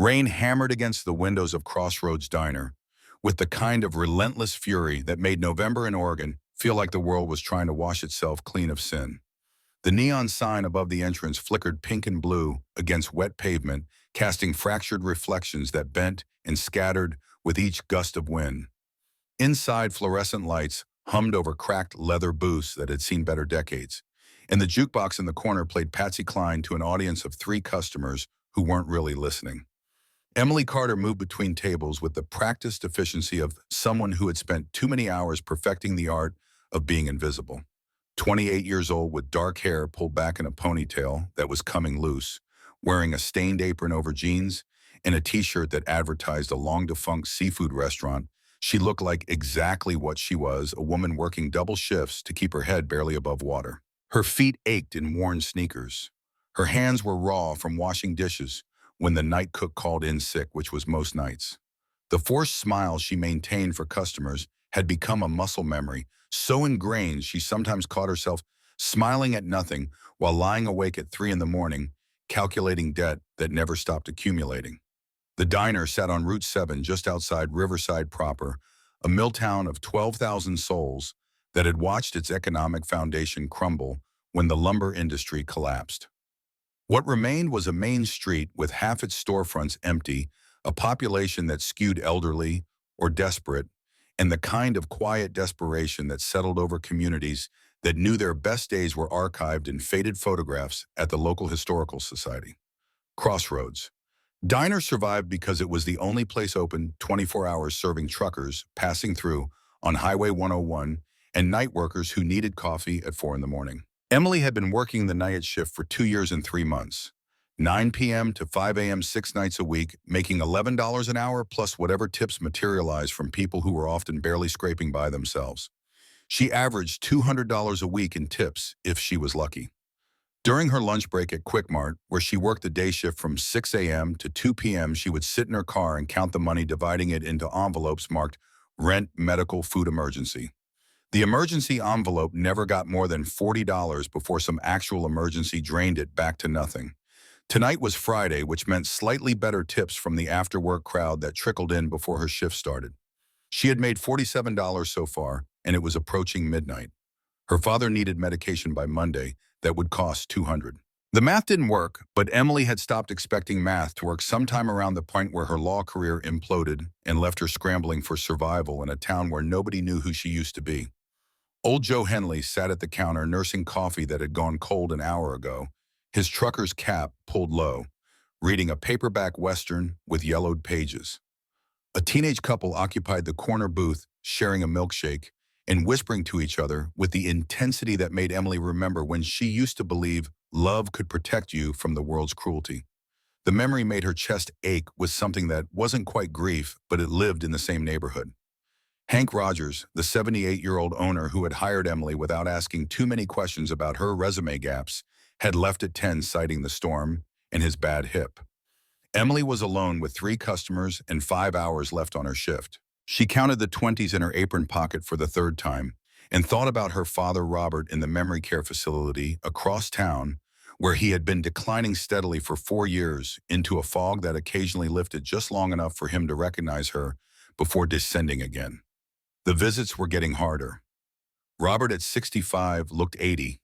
Rain hammered against the windows of Crossroads Diner with the kind of relentless fury that made November in Oregon feel like the world was trying to wash itself clean of sin. The neon sign above the entrance flickered pink and blue against wet pavement, casting fractured reflections that bent and scattered with each gust of wind. Inside, fluorescent lights hummed over cracked leather booths that had seen better decades, and the jukebox in the corner played Patsy Cline to an audience of three customers who weren't really listening. Emily Carter moved between tables with the practiced efficiency of someone who had spent too many hours perfecting the art of being invisible. 28 years old with dark hair pulled back in a ponytail that was coming loose, wearing a stained apron over jeans and a t-shirt that advertised a long-defunct seafood restaurant, she looked like exactly what she was, a woman working double shifts to keep her head barely above water. Her feet ached in worn sneakers. Her hands were raw from washing dishes when the night cook called in sick, which was most nights. The forced smile she maintained for customers had become a muscle memory, so ingrained she sometimes caught herself smiling at nothing while lying awake at 3 in the morning, calculating debt that never stopped accumulating. The diner sat on Route 7 just outside Riverside proper, a mill town of 12,000 souls that had watched its economic foundation crumble when the lumber industry collapsed. What remained was a main street with half its storefronts empty, a population that skewed elderly or desperate, and the kind of quiet desperation that settled over communities that knew their best days were archived in faded photographs at the local historical society. Crossroads. Diner survived because it was the only place open 24 hours serving truckers passing through on Highway 101 and night workers who needed coffee at 4 in the morning. Emily had been working the night shift for 2 years and 3 months, 9 p.m. to 5 a.m. 6 nights a week, making $11 an hour plus whatever tips materialized from people who were often barely scraping by themselves. She averaged $200 a week in tips if she was lucky. During her lunch break at Quick Mart, where she worked the day shift from 6 a.m. to 2 p.m., she would sit in her car and count the money, dividing it into envelopes marked rent, medical, food emergency. The emergency envelope never got more than $40 before some actual emergency drained it back to nothing. Tonight was Friday, which meant slightly better tips from the after-work crowd that trickled in before her shift started. She had made $47 so far, and it was approaching midnight. Her father needed medication by Monday that would cost $200. The math didn't work, but Emily had stopped expecting math to work sometime around the point where her law career imploded and left her scrambling for survival in a town where nobody knew who she used to be. Old Joe Henley sat at the counter nursing coffee that had gone cold an hour ago, his trucker's cap pulled low, reading a paperback Western with yellowed pages. A teenage couple occupied the corner booth, sharing a milkshake and whispering to each other with the intensity that made Emily remember when she used to believe love could protect you from the world's cruelty. The memory made her chest ache with something that wasn't quite grief, but it lived in the same neighborhood. Hank Rogers, the 78-year-old owner who had hired Emily without asking too many questions about her resume gaps, had left at 10 citing the storm and his bad hip. Emily was alone with 3 customers and 5 hours left on her shift. She counted the 20s in her apron pocket for the 3rd time and thought about her father Robert in the memory care facility across town, where he had been declining steadily for 4 years into a fog that occasionally lifted just long enough for him to recognize her before descending again. The visits were getting harder. Robert at 65 looked 80,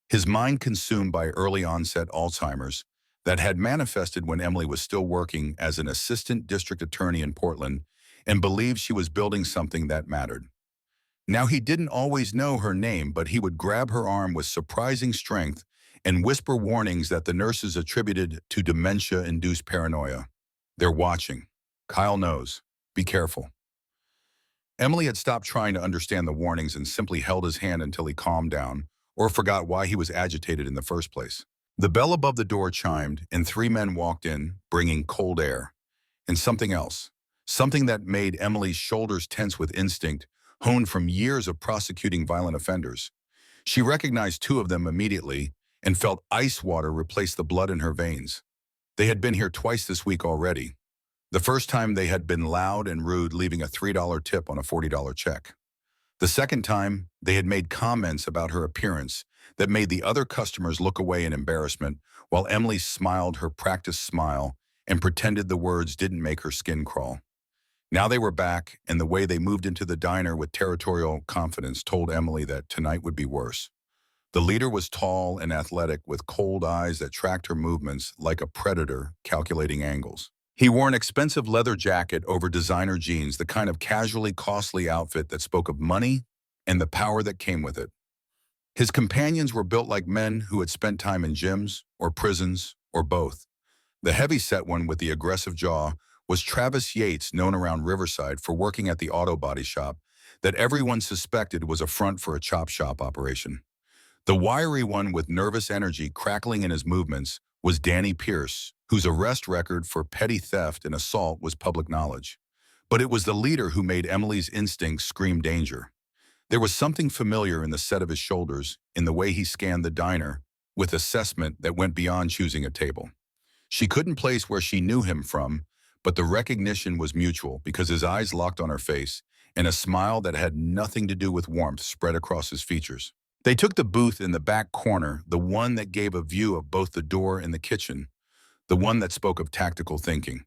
his mind consumed by early-onset Alzheimer's that had manifested when Emily was still working as an assistant district attorney in Portland and believed she was building something that mattered. Now he didn't always know her name, but he would grab her arm with surprising strength and whisper warnings that the nurses attributed to dementia-induced paranoia. They're watching. Kyle knows. Be careful. Emily had stopped trying to understand the warnings and simply held his hand until he calmed down or forgot why he was agitated in the first place. The bell above the door chimed, and 3 men walked in, bringing cold air. And something else. Something that made Emily's shoulders tense with instinct, honed from years of prosecuting violent offenders. She recognized 2 of them immediately and felt ice water replace the blood in her veins. They had been here twice this week already. The first time they had been loud and rude, leaving a $3 tip on a $40 check. The second time, they had made comments about her appearance that made the other customers look away in embarrassment, while Emily smiled her practiced smile and pretended the words didn't make her skin crawl. Now they were back, and the way they moved into the diner with territorial confidence told Emily that tonight would be worse. The leader was tall and athletic with cold eyes that tracked her movements like a predator calculating angles. He wore an expensive leather jacket over designer jeans, the kind of casually costly outfit that spoke of money and the power that came with it. His companions were built like men who had spent time in gyms or prisons or both. The heavy-set one with the aggressive jaw was Travis Yates, known around Riverside for working at the auto body shop that everyone suspected was a front for a chop shop operation. The wiry one with nervous energy crackling in his movements was Danny Pierce, whose arrest record for petty theft and assault was public knowledge. But it was the leader who made Emily's instincts scream danger. There was something familiar in the set of his shoulders, in the way he scanned the diner, with assessment that went beyond choosing a table. She couldn't place where she knew him from, but the recognition was mutual because his eyes locked on her face, and a smile that had nothing to do with warmth spread across his features. They took the booth in the back corner, the one that gave a view of both the door and the kitchen, the one that spoke of tactical thinking.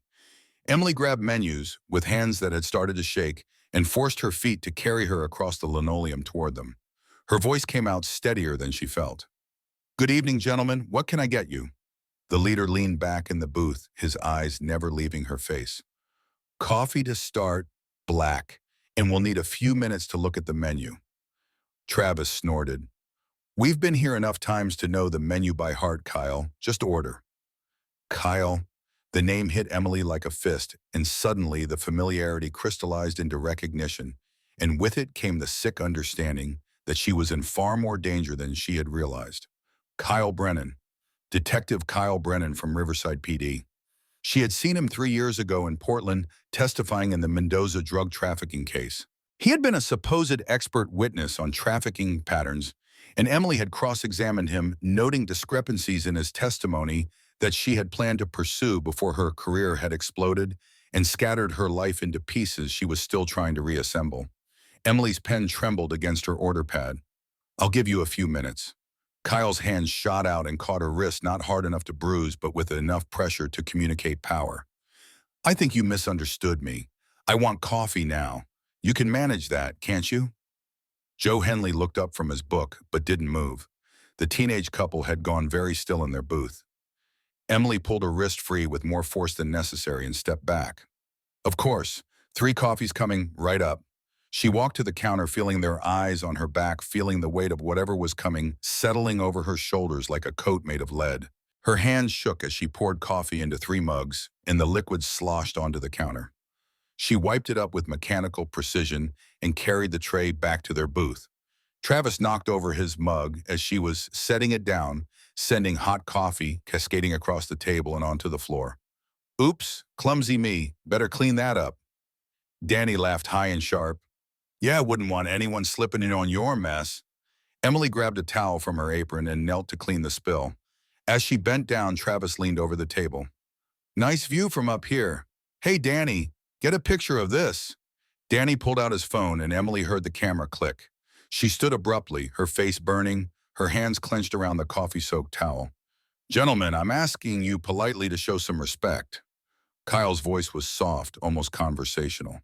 Emily grabbed menus with hands that had started to shake and forced her feet to carry her across the linoleum toward them. Her voice came out steadier than she felt. "Good evening, gentlemen. What can I get you?" The leader leaned back in the booth, his eyes never leaving her face. "Coffee to start, black, and we'll need a few minutes to look at the menu." Travis snorted. "We've been here enough times to know the menu by heart, Kyle. Just order." Kyle. The name hit Emily like a fist, and suddenly the familiarity crystallized into recognition, and with it came the sick understanding that she was in far more danger than she had realized. Kyle Brennan. Detective Kyle Brennan from Riverside PD. She had seen him 3 years ago in Portland testifying in the Mendoza drug trafficking case. He had been a supposed expert witness on trafficking patterns, and Emily had cross-examined him, noting discrepancies in his testimony that she had planned to pursue before her career had exploded and scattered her life into pieces she was still trying to reassemble. Emily's pen trembled against her order pad. "I'll give you a few minutes." Kyle's hand shot out and caught her wrist, not hard enough to bruise, but with enough pressure to communicate power. "I think you misunderstood me. I want coffee now. You can manage that, can't you?" Joe Henley looked up from his book, but didn't move. The teenage couple had gone very still in their booth. Emily pulled her wrist free with more force than necessary and stepped back. "Of course. 3 coffees coming right up." She walked to the counter, feeling their eyes on her back, feeling the weight of whatever was coming, settling over her shoulders like a coat made of lead. Her hands shook as she poured coffee into 3 mugs, and the liquid sloshed onto the counter. She wiped it up with mechanical precision and carried the tray back to their booth. Travis knocked over his mug as she was setting it down, sending hot coffee cascading across the table and onto the floor. "Oops, clumsy me. Better clean that up." Danny laughed high and sharp. "Yeah, I wouldn't want anyone slipping in on your mess." Emily grabbed a towel from her apron and knelt to clean the spill. As she bent down, Travis leaned over the table. "Nice view from up here. Hey, Danny, get a picture of this." Danny pulled out his phone and Emily heard the camera click. She stood abruptly, her face burning, her hands clenched around the coffee-soaked towel. "Gentlemen, I'm asking you politely to show some respect." Kyle's voice was soft, almost conversational.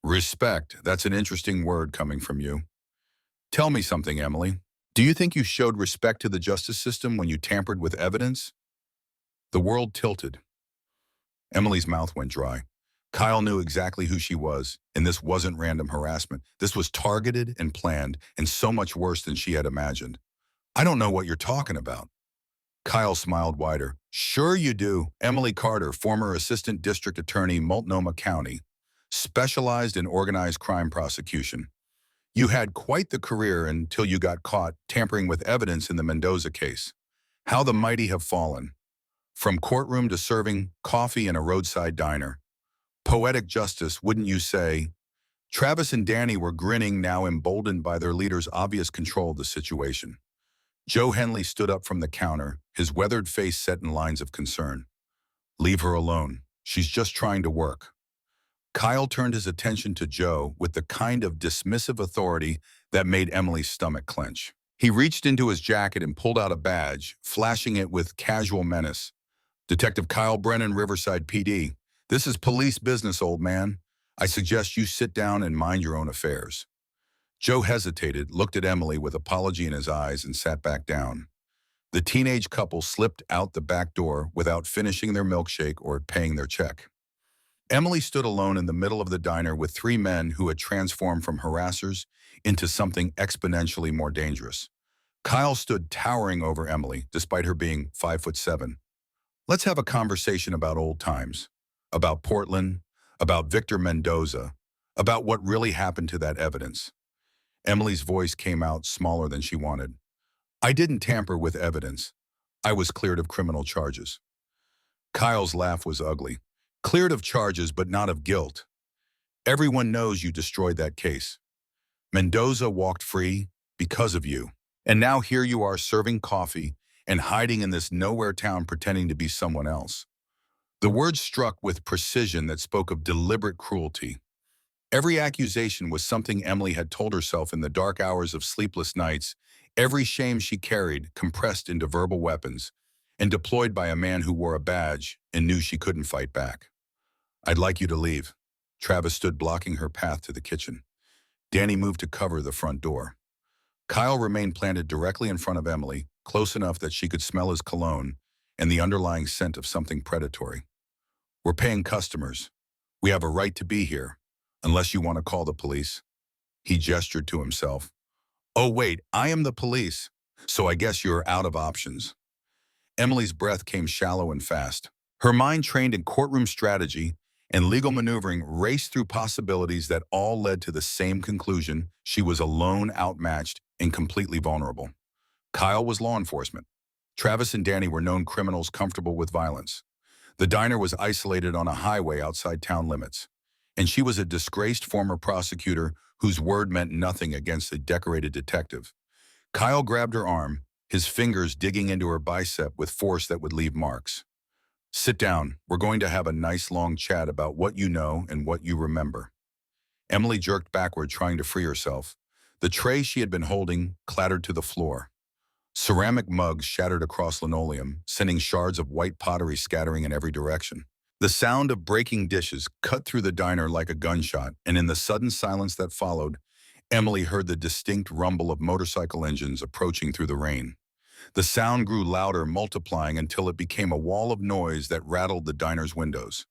"Respect, that's an interesting word coming from you. Tell me something, Emily. Do you think you showed respect to the justice system when you tampered with evidence?" The world tilted. Emily's mouth went dry. Kyle knew exactly who she was, and this wasn't random harassment. This was targeted and planned, and so much worse than she had imagined. "I don't know what you're talking about." Kyle smiled wider. "Sure you do. Emily Carter, former assistant district attorney, Multnomah County, specialized in organized crime prosecution. You had quite the career until you got caught tampering with evidence in the Mendoza case. How the mighty have fallen. From courtroom to serving coffee in a roadside diner. Poetic justice, wouldn't you say?" Travis and Danny were grinning, now emboldened by their leader's obvious control of the situation. Joe Henley stood up from the counter, his weathered face set in lines of concern. "Leave her alone. She's just trying to work." Kyle turned his attention to Joe with the kind of dismissive authority that made Emily's stomach clench. He reached into his jacket and pulled out a badge, flashing it with casual menace. Detective Kyle Brennan, Riverside PD. This is police business, old man. I suggest you sit down and mind your own affairs. Joe hesitated, looked at Emily with apology in his eyes, and sat back down. The teenage couple slipped out the back door without finishing their milkshake or paying their check. Emily stood alone in the middle of the diner with three men who had transformed from harassers into something exponentially more dangerous. Kyle stood towering over Emily, despite her being 5'7". Let's have a conversation about old times, about Portland, about Victor Mendoza, about what really happened to that evidence. Emily's voice came out smaller than she wanted. I didn't tamper with evidence. I was cleared of criminal charges. Kyle's laugh was ugly. Cleared of charges, but not of guilt. Everyone knows you destroyed that case. Mendoza walked free because of you. And now here you are serving coffee and hiding in this nowhere town pretending to be someone else. The words struck with precision that spoke of deliberate cruelty. Every accusation was something Emily had told herself in the dark hours of sleepless nights, every shame she carried compressed into verbal weapons and deployed by a man who wore a badge and knew she couldn't fight back. I'd like you to leave. Travis stood blocking her path to the kitchen. Danny moved to cover the front door. Kyle remained planted directly in front of Emily, close enough that she could smell his cologne and the underlying scent of something predatory. We're paying customers. We have a right to be here, unless you want to call the police. He gestured to himself. Oh wait, I am the police, so I guess you're out of options. Emily's breath came shallow and fast. Her mind, trained in courtroom strategy and legal maneuvering, raced through possibilities that all led to the same conclusion: she was alone, outmatched, and completely vulnerable. Kyle was law enforcement. Travis and Danny were known criminals comfortable with violence. The diner was isolated on a highway outside town limits, and she was a disgraced former prosecutor whose word meant nothing against a decorated detective. Kyle grabbed her arm, his fingers digging into her bicep with force that would leave marks. Sit down. We're going to have a nice long chat about what you know and what you remember. Emily jerked backward, trying to free herself. The tray she had been holding clattered to the floor. Ceramic mugs shattered across linoleum, sending shards of white pottery scattering in every direction. The sound of breaking dishes cut through the diner like a gunshot, and in the sudden silence that followed, Emily heard the distinct rumble of motorcycle engines approaching through the rain. The sound grew louder, multiplying until it became a wall of noise that rattled the diner's windows.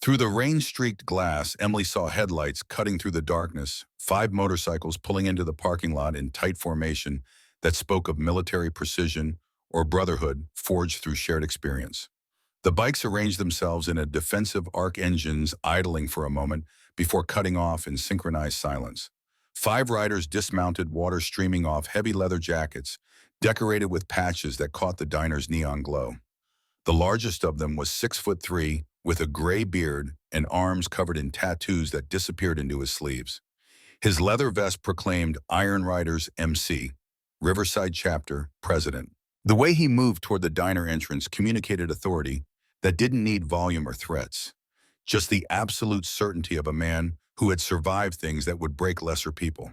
Through the rain-streaked glass, Emily saw headlights cutting through the darkness, 5 motorcycles pulling into the parking lot in tight formation that spoke of military precision or brotherhood forged through shared experience. The bikes arranged themselves in a defensive arc, engines idling for a moment before cutting off in synchronized silence. 5 riders dismounted, water streaming off heavy leather jackets, decorated with patches that caught the diner's neon glow. The largest of them was 6'3", with a gray beard and arms covered in tattoos that disappeared into his sleeves. His leather vest proclaimed Iron Riders MC, Riverside Chapter, President. The way he moved toward the diner entrance communicated authority that didn't need volume or threats, just the absolute certainty of a man who had survived things that would break lesser people.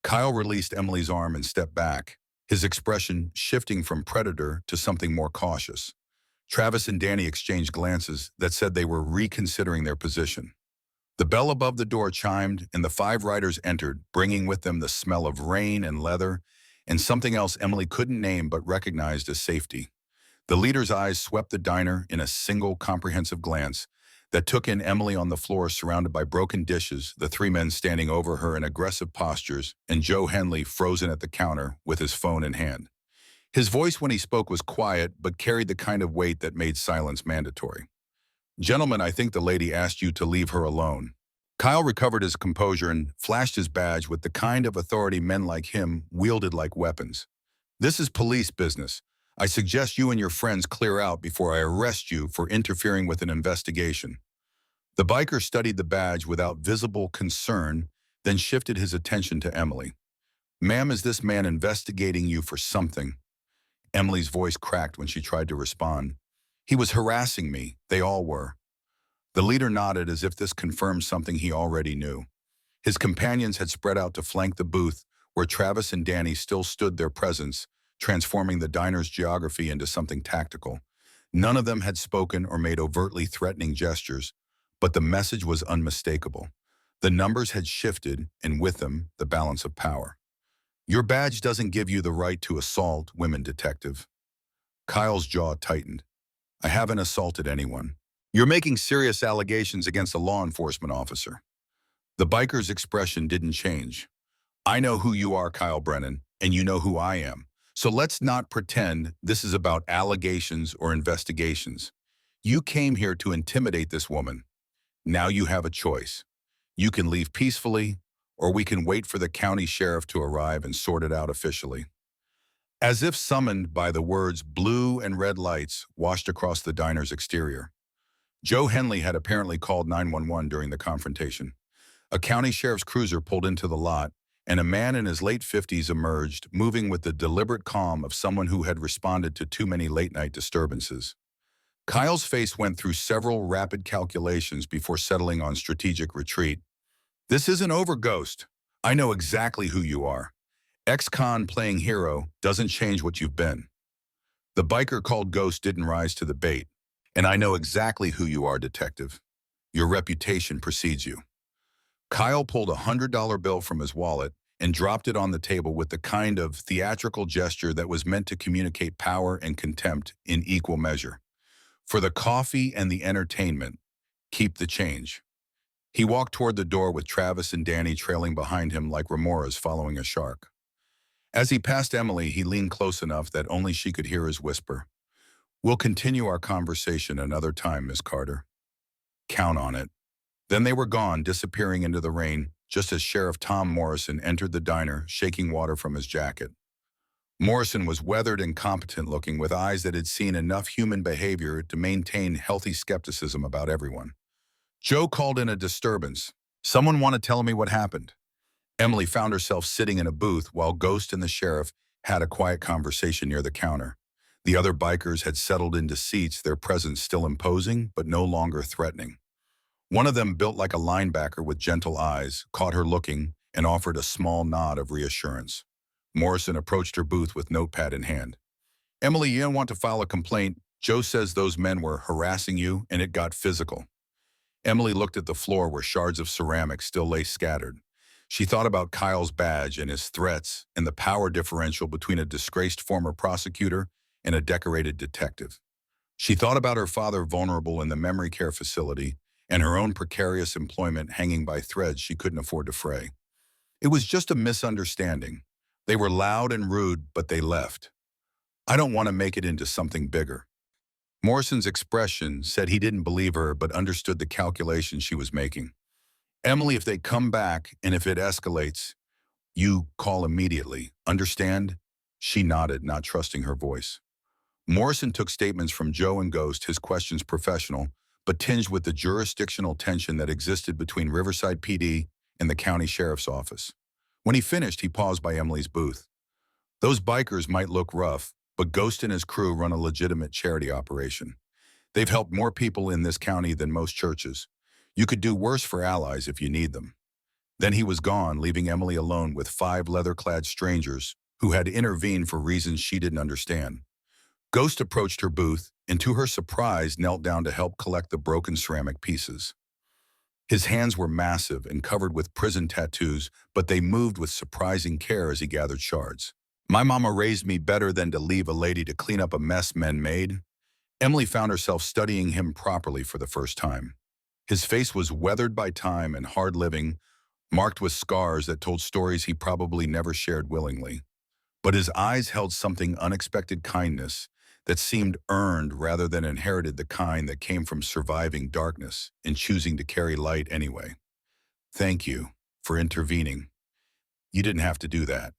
Kyle released Emily's arm and stepped back, his expression shifting from predator to something more cautious. Travis and Danny exchanged glances that said they were reconsidering their position. The bell above the door chimed, and the 5 riders entered, bringing with them the smell of rain and leather and something else Emily couldn't name but recognized as safety. The leader's eyes swept the diner in a single comprehensive glance that took in Emily on the floor surrounded by broken dishes, the 3 men standing over her in aggressive postures, and Joe Henley frozen at the counter with his phone in hand. His voice when he spoke was quiet but carried the kind of weight that made silence mandatory. Gentlemen, I think the lady asked you to leave her alone. Kyle recovered his composure and flashed his badge with the kind of authority men like him wielded like weapons. This is police business. I suggest you and your friends clear out before I arrest you for interfering with an investigation. The biker studied the badge without visible concern, then shifted his attention to Emily. Ma'am, is this man investigating you for something? Emily's voice cracked when she tried to respond. He was harassing me. They all were. The leader nodded as if this confirmed something he already knew. His companions had spread out to flank the booth where Travis and Danny still stood, their presence transforming the diner's geography into something tactical. None of them had spoken or made overtly threatening gestures, but the message was unmistakable. The numbers had shifted, and with them, the balance of power. Your badge doesn't give you the right to assault women, detective. Kyle's jaw tightened. I haven't assaulted anyone. You're making serious allegations against a law enforcement officer. The biker's expression didn't change. I know who you are, Kyle Brennan, and you know who I am. So let's not pretend this is about allegations or investigations. You came here to intimidate this woman. Now you have a choice. You can leave peacefully, or we can wait for the county sheriff to arrive and sort it out officially. As if summoned by the words, blue and red lights washed across the diner's exterior. Joe Henley had apparently called 911 during the confrontation. A county sheriff's cruiser pulled into the lot, and a man in his late 50s emerged, moving with the deliberate calm of someone who had responded to too many late-night disturbances. Kyle's face went through several rapid calculations before settling on strategic retreat. This isn't over, Ghost. I know exactly who you are. Ex-con playing hero doesn't change what you've been. The biker called Ghost didn't rise to the bait. And I know exactly who you are, detective. Your reputation precedes you. Kyle pulled a $100 bill from his wallet and dropped it on the table with the kind of theatrical gesture that was meant to communicate power and contempt in equal measure. For the coffee and the entertainment, keep the change. He walked toward the door with Travis and Danny trailing behind him like remoras following a shark. As he passed Emily, he leaned close enough that only she could hear his whisper. We'll continue our conversation another time, Miss Carter. Count on it. Then they were gone, disappearing into the rain, just as Sheriff Tom Morrison entered the diner, shaking water from his jacket. Morrison was weathered and competent looking, with eyes that had seen enough human behavior to maintain healthy skepticism about everyone. Joe called in a disturbance. Someone want to tell me what happened? Emily found herself sitting in a booth while Ghost and the sheriff had a quiet conversation near the counter. The other bikers had settled into seats, their presence still imposing, but no longer threatening. One of them, built like a linebacker with gentle eyes, caught her looking and offered a small nod of reassurance. Morrison approached her booth with notepad in hand. Emily, you don't want to file a complaint. Joe says those men were harassing you, and it got physical. Emily looked at the floor where shards of ceramic still lay scattered. She thought about Kyle's badge and his threats and the power differential between a disgraced former prosecutor and a decorated detective. She thought about her father vulnerable in the memory care facility and her own precarious employment hanging by threads she couldn't afford to fray. It was just a misunderstanding. They were loud and rude, but they left. I don't want to make it into something bigger. Morrison's expression said he didn't believe her but understood the calculation she was making. Emily, if they come back and if it escalates, you call immediately. Understand? She nodded, not trusting her voice. Morrison took statements from Joe and Ghost, his questions professional, but tinged with the jurisdictional tension that existed between Riverside PD and the county sheriff's office. When he finished, he paused by Emily's booth. Those bikers might look rough, but Ghost and his crew run a legitimate charity operation. They've helped more people in this county than most churches. You could do worse for allies if you need them. Then he was gone, leaving Emily alone with 5 leather-clad strangers who had intervened for reasons she didn't understand. Ghost approached her booth and, to her surprise, knelt down to help collect the broken ceramic pieces. His hands were massive and covered with prison tattoos, but they moved with surprising care as he gathered shards. My mama raised me better than to leave a lady to clean up a mess men made. Emily found herself studying him properly for the first time. His face was weathered by time and hard living, marked with scars that told stories he probably never shared willingly. But his eyes held something unexpected kindness that seemed earned rather than inherited, the kind that came from surviving darkness and choosing to carry light anyway. Thank you for intervening. You didn't have to do that.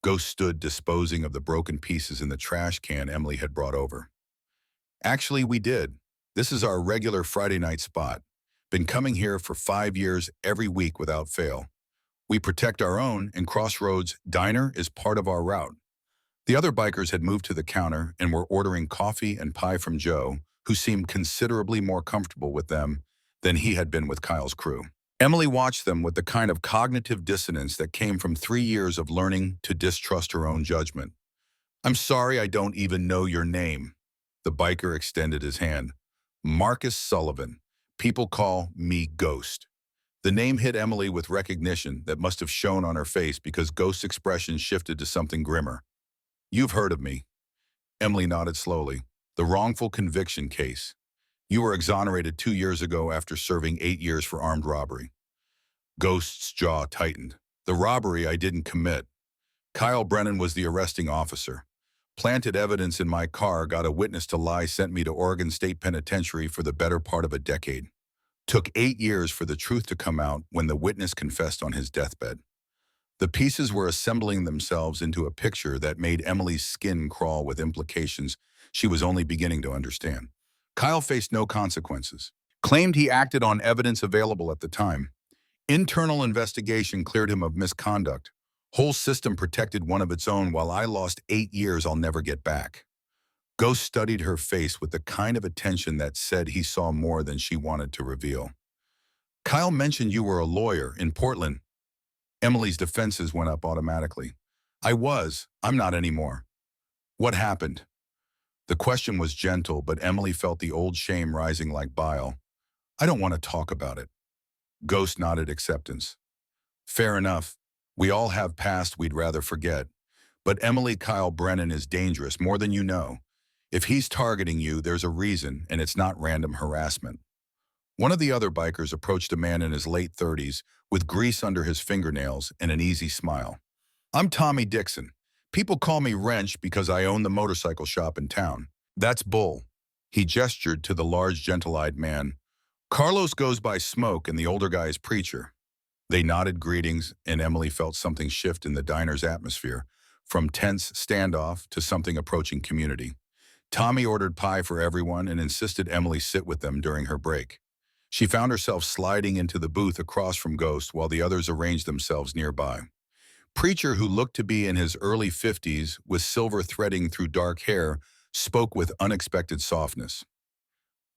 Ghost stood disposing of the broken pieces in the trash can Emily had brought over. Actually, we did. This is our regular Friday night spot. Been coming here for 5 years every week without fail. We protect our own, and Crossroads Diner is part of our route. The other bikers had moved to the counter and were ordering coffee and pie from Joe, who seemed considerably more comfortable with them than he had been with Kyle's crew. Emily watched them with the kind of cognitive dissonance that came from 3 years of learning to distrust her own judgment. I'm sorry I don't even know your name. The biker extended his hand. Marcus Sullivan. People call me Ghost. The name hit Emily with recognition that must have shown on her face because Ghost's expression shifted to something grimmer. You've heard of me. Emily nodded slowly. The wrongful conviction case. You were exonerated 2 years ago after serving 8 years for armed robbery. Ghost's jaw tightened. The robbery I didn't commit. Kyle Brennan was the arresting officer. Planted evidence in my car, got a witness to lie, sent me to Oregon State Penitentiary for the better part of a decade. Took 8 years for the truth to come out when the witness confessed on his deathbed. The pieces were assembling themselves into a picture that made Emily's skin crawl with implications she was only beginning to understand. Kyle faced no consequences. Claimed he acted on evidence available at the time. Internal investigation cleared him of misconduct. Whole system protected one of its own while I lost 8 years I'll never get back. Ghost studied her face with the kind of attention that said he saw more than she wanted to reveal. Kyle mentioned you were a lawyer in Portland. Emily's defenses went up automatically. I'm not anymore. What happened? The question was gentle, but Emily felt the old shame rising like bile. I don't want to talk about it. Ghost nodded acceptance. Fair enough. We all have past we'd rather forget. But Emily, Kyle Brennan is dangerous, more than you know. If he's targeting you, there's a reason, and it's not random harassment. One of the other bikers approached a man in his late 30s with grease under his fingernails and an easy smile. I'm Tommy Dixon. People call me Wrench because I own the motorcycle shop in town. That's Bull. He gestured to the large, gentle-eyed man. Carlos goes by Smoke and the older guy is Preacher. They nodded greetings, and Emily felt something shift in the diner's atmosphere, from tense standoff to something approaching community. Tommy ordered pie for everyone and insisted Emily sit with them during her break. She found herself sliding into the booth across from Ghost while the others arranged themselves nearby. Preacher, who looked to be in his early 50s with silver threading through dark hair, spoke with unexpected softness.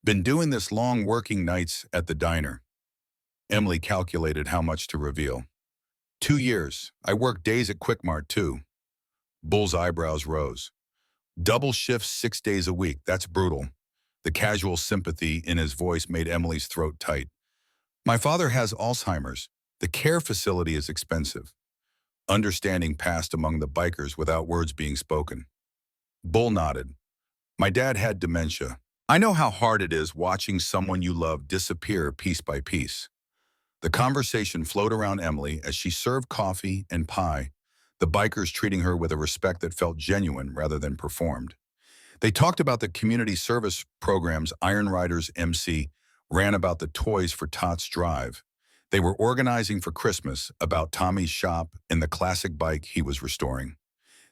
Been doing this long working nights at the diner. Emily calculated how much to reveal. 2 years. I worked days at Quickmart too. Bull's eyebrows rose. Double shifts 6 days a week. That's brutal. The casual sympathy in his voice made Emily's throat tight. My father has Alzheimer's. The care facility is expensive. Understanding passed among the bikers without words being spoken. Bull nodded. My dad had dementia. I know how hard it is watching someone you love disappear piece by piece. The conversation flowed around Emily as she served coffee and pie, the bikers treating her with a respect that felt genuine rather than performed. They talked about the community service programs Iron Riders MC ran, about the Toys for Tots drive. They were organizing for Christmas, about Tommy's shop and the classic bike he was restoring.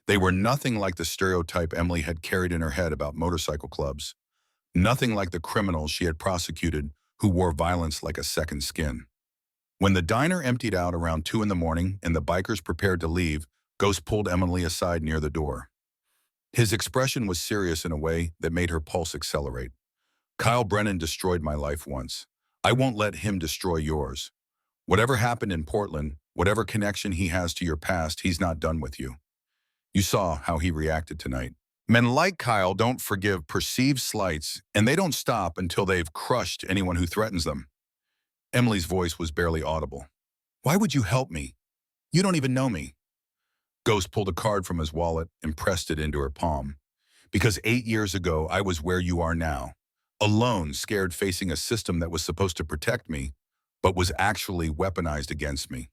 They were nothing like the stereotype Emily had carried in her head about motorcycle clubs. Nothing like the criminals she had prosecuted who wore violence like a second skin. When the diner emptied out around 2 in the morning and the bikers prepared to leave, Ghost pulled Emily aside near the door. His expression was serious in a way that made her pulse accelerate. Kyle Brennan destroyed my life once. I won't let him destroy yours. Whatever happened in Portland, whatever connection he has to your past, he's not done with you. You saw how he reacted tonight. Men like Kyle don't forgive perceived slights, and they don't stop until they've crushed anyone who threatens them. Emily's voice was barely audible. Why would you help me? You don't even know me. Ghost pulled a card from his wallet and pressed it into her palm. Because 8 years ago, I was where you are now. Alone, scared, facing a system that was supposed to protect me, but was actually weaponized against me.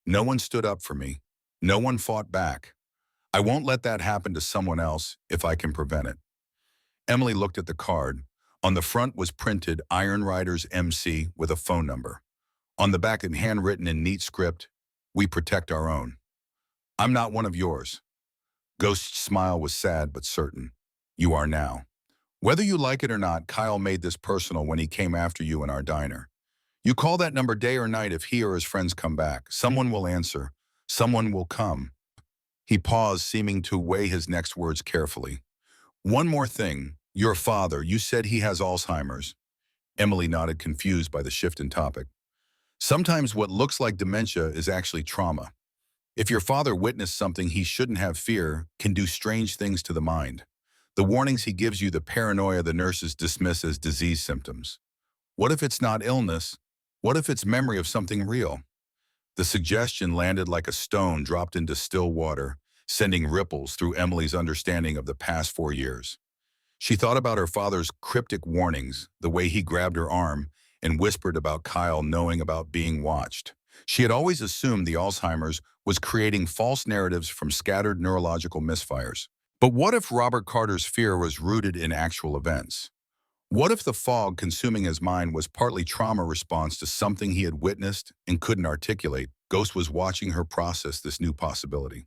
No one stood up for me. No one fought back. I won't let that happen to someone else if I can prevent it. Emily looked at the card. On the front was printed Iron Riders MC with a phone number. On the back, in handwritten in neat script, we protect our own. I'm not one of yours. Ghost's smile was sad but certain. You are now. Whether you like it or not, Kyle made this personal when he came after you in our diner. You call that number day or night if he or his friends come back. Someone will answer. Someone will come. He paused, seeming to weigh his next words carefully. One more thing. Your father, you said he has Alzheimer's. Emily nodded, confused by the shift in topic. Sometimes what looks like dementia is actually trauma. If your father witnessed something he shouldn't have, fear can do strange things to the mind. The warnings he gives you, the paranoia the nurses dismiss as disease symptoms. What if it's not illness? What if it's memory of something real? The suggestion landed like a stone dropped into still water, sending ripples through Emily's understanding of the past 4 years. She thought about her father's cryptic warnings, the way he grabbed her arm and whispered about Kyle knowing about being watched. She had always assumed the Alzheimer's was creating false narratives from scattered neurological misfires. But what if Robert Carter's fear was rooted in actual events? What if the fog consuming his mind was partly trauma response to something he had witnessed and couldn't articulate? Ghost was watching her process this new possibility.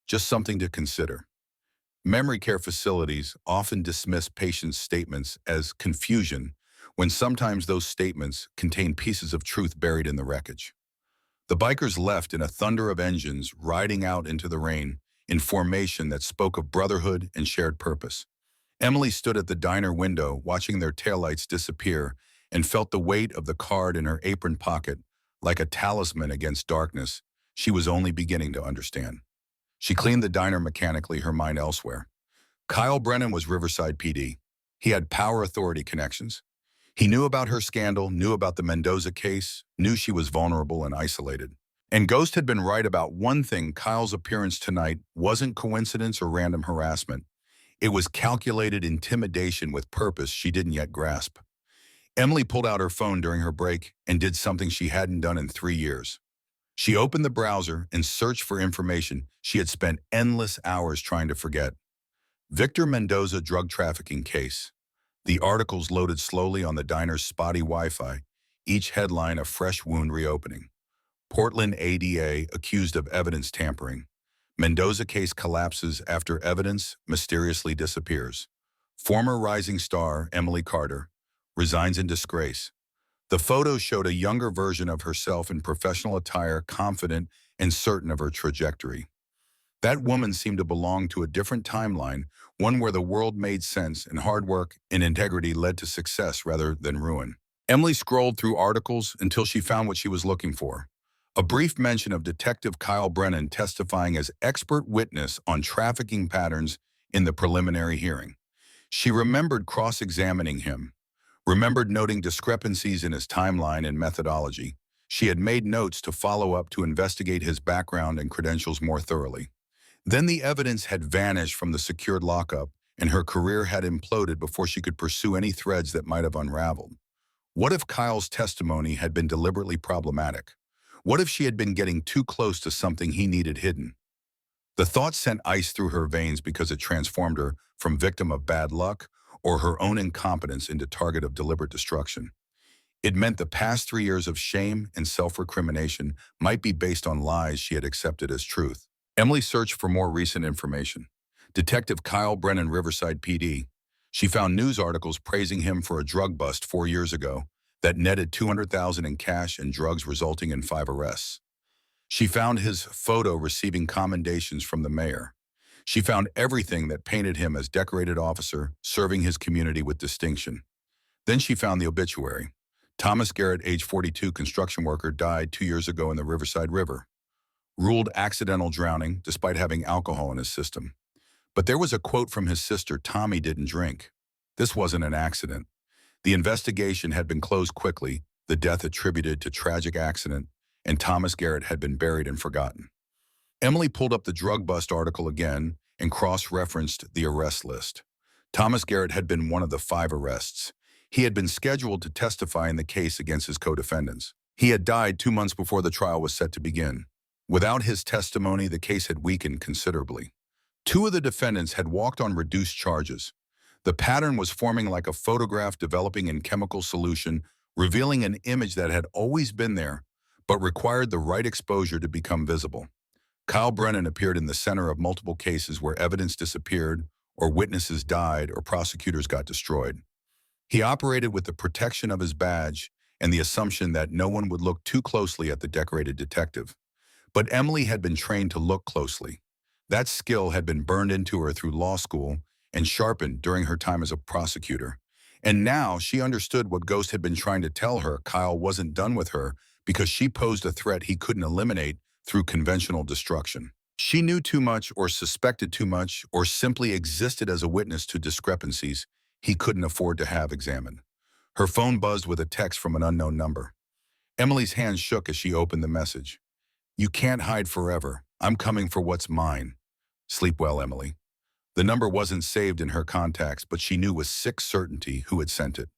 Just something to consider. Memory care facilities often dismiss patients' statements as confusion when sometimes those statements contain pieces of truth buried in the wreckage. The bikers left in a thunder of engines riding out into the rain in formation that spoke of brotherhood and shared purpose. Emily stood at the diner window watching their taillights disappear and felt the weight of the card in her apron pocket like a talisman against darkness she was only beginning to understand. She cleaned the diner mechanically, her mind elsewhere. Kyle Brennan was Riverside PD. He had power authority connections. He knew about her scandal, knew about the Mendoza case, knew she was vulnerable and isolated. And Ghost had been right about one thing: Kyle's appearance tonight wasn't coincidence or random harassment. It was calculated intimidation with purpose she didn't yet grasp. Emily pulled out her phone during her break and did something she hadn't done in 3 years. She opened the browser and searched for information she had spent endless hours trying to forget. Victor Mendoza drug trafficking case. The articles loaded slowly on the diner's spotty Wi-Fi, each headline a fresh wound reopening. Portland ADA accused of evidence tampering. Mendoza case collapses after evidence mysteriously disappears. Former rising star Emily Carter resigns in disgrace. The photos showed a younger version of herself in professional attire, confident and certain of her trajectory. That woman seemed to belong to a different timeline, one where the world made sense and hard work and integrity led to success rather than ruin. Emily scrolled through articles until she found what she was looking for. A brief mention of Detective Kyle Brennan testifying as expert witness on trafficking patterns in the preliminary hearing. She remembered cross-examining him, remembered noting discrepancies in his timeline and methodology. She had made notes to follow up to investigate his background and credentials more thoroughly. Then the evidence had vanished from the secured lockup, and her career had imploded before she could pursue any threads that might have unraveled. What if Kyle's testimony had been deliberately problematic? What if she had been getting too close to something he needed hidden? The thought sent ice through her veins because it transformed her from victim of bad luck or her own incompetence into target of deliberate destruction. It meant the past 3 years of shame and self-recrimination might be based on lies she had accepted as truth. Emily searched for more recent information. Detective Kyle Brennan, Riverside PD. She found news articles praising him for a drug bust 4 years ago that netted $200,000 in cash and drugs, resulting in 5 arrests. She found his photo receiving commendations from the mayor. She found everything that painted him as decorated officer, serving his community with distinction. Then she found the obituary. Thomas Garrett, age 42, construction worker, died 2 years ago in the Riverside River. Ruled accidental drowning despite having alcohol in his system. But there was a quote from his sister: "Tommy didn't drink." This wasn't an accident. The investigation had been closed quickly, the death attributed to tragic accident, and Thomas Garrett had been buried and forgotten. Emily pulled up the drug bust article again and cross-referenced the arrest list. Thomas Garrett had been one of the 5 arrests. He had been scheduled to testify in the case against his co-defendants. He had died 2 months before the trial was set to begin. Without his testimony, the case had weakened considerably. 2 of the defendants had walked on reduced charges. The pattern was forming like a photograph developing in chemical solution, revealing an image that had always been there, but required the right exposure to become visible. Kyle Brennan appeared in the center of multiple cases where evidence disappeared, or witnesses died, or prosecutors got destroyed. He operated with the protection of his badge and the assumption that no one would look too closely at the decorated detective. But Emily had been trained to look closely. That skill had been burned into her through law school and sharpened during her time as a prosecutor. And now she understood what Ghost had been trying to tell her: Kyle wasn't done with her because she posed a threat he couldn't eliminate through conventional destruction. She knew too much or suspected too much or simply existed as a witness to discrepancies he couldn't afford to have examined. Her phone buzzed with a text from an unknown number. Emily's hand shook as she opened the message. "You can't hide forever. I'm coming for what's mine. Sleep well, Emily." The number wasn't saved in her contacts, but she knew with sick certainty who had sent it.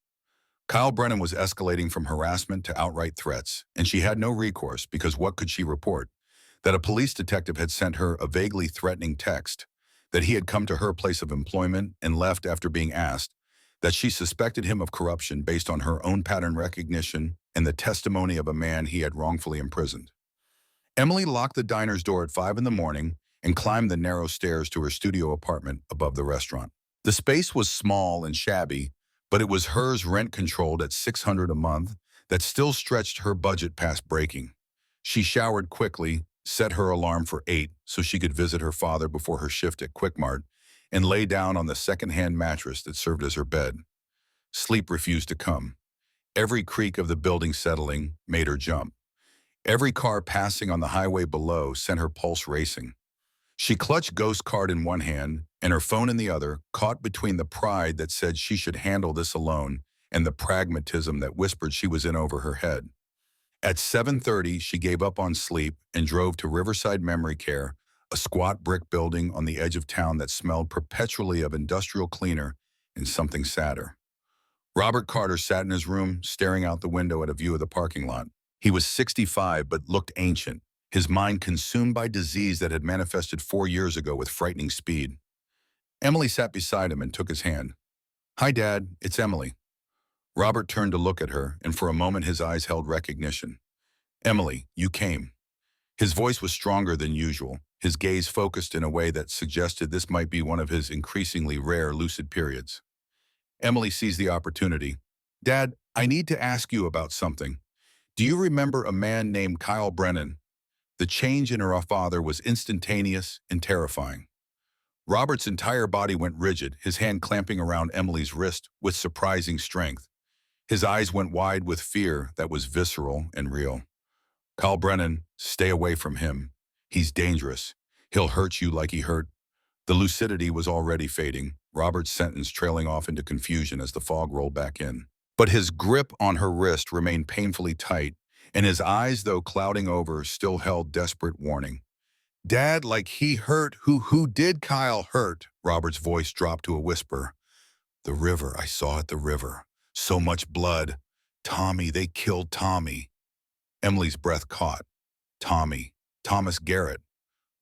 Kyle Brennan was escalating from harassment to outright threats, and she had no recourse because what could she report? That a police detective had sent her a vaguely threatening text, that he had come to her place of employment and left after being asked, that she suspected him of corruption based on her own pattern recognition and the testimony of a man he had wrongfully imprisoned. Emily locked the diner's door at 5 in the morning and climbed the narrow stairs to her studio apartment above the restaurant. The space was small and shabby, but it was hers rent-controlled at $600 a month that still stretched her budget past breaking. She showered quickly, set her alarm for 8 so she could visit her father before her shift at Quickmart, and lay down on the second-hand mattress that served as her bed. Sleep refused to come. Every creak of the building settling made her jump. Every car passing on the highway below sent her pulse racing. She clutched Ghost Card in one hand and her phone in the other, caught between the pride that said she should handle this alone and the pragmatism that whispered she was in over her head. At 7:30, she gave up on sleep and drove to Riverside Memory Care, a squat brick building on the edge of town that smelled perpetually of industrial cleaner and something sadder. Robert Carter sat in his room, staring out the window at a view of the parking lot. He was 65 but looked ancient, his mind consumed by disease that had manifested 4 years ago with frightening speed. Emily sat beside him and took his hand. "Hi, Dad, it's Emily." Robert turned to look at her, and for a moment his eyes held recognition. "Emily, you came." His voice was stronger than usual, his gaze focused in a way that suggested this might be one of his increasingly rare lucid periods. Emily seized the opportunity. "Dad, I need to ask you about something. Do you remember a man named Kyle Brennan?" The change in her father was instantaneous and terrifying. Robert's entire body went rigid, his hand clamping around Emily's wrist with surprising strength. His eyes went wide with fear that was visceral and real. "Kyle Brennan, stay away from him. He's dangerous. He'll hurt you like he hurt." The lucidity was already fading, Robert's sentence trailing off into confusion as the fog rolled back in. But his grip on her wrist remained painfully tight, and his eyes, though clouding over, still held desperate warning. "Dad, like he hurt? Who did Kyle hurt?" Robert's voice dropped to a whisper. "The river, I saw at the river. So much blood. Tommy, they killed Tommy." Emily's breath caught. Tommy. Thomas Garrett.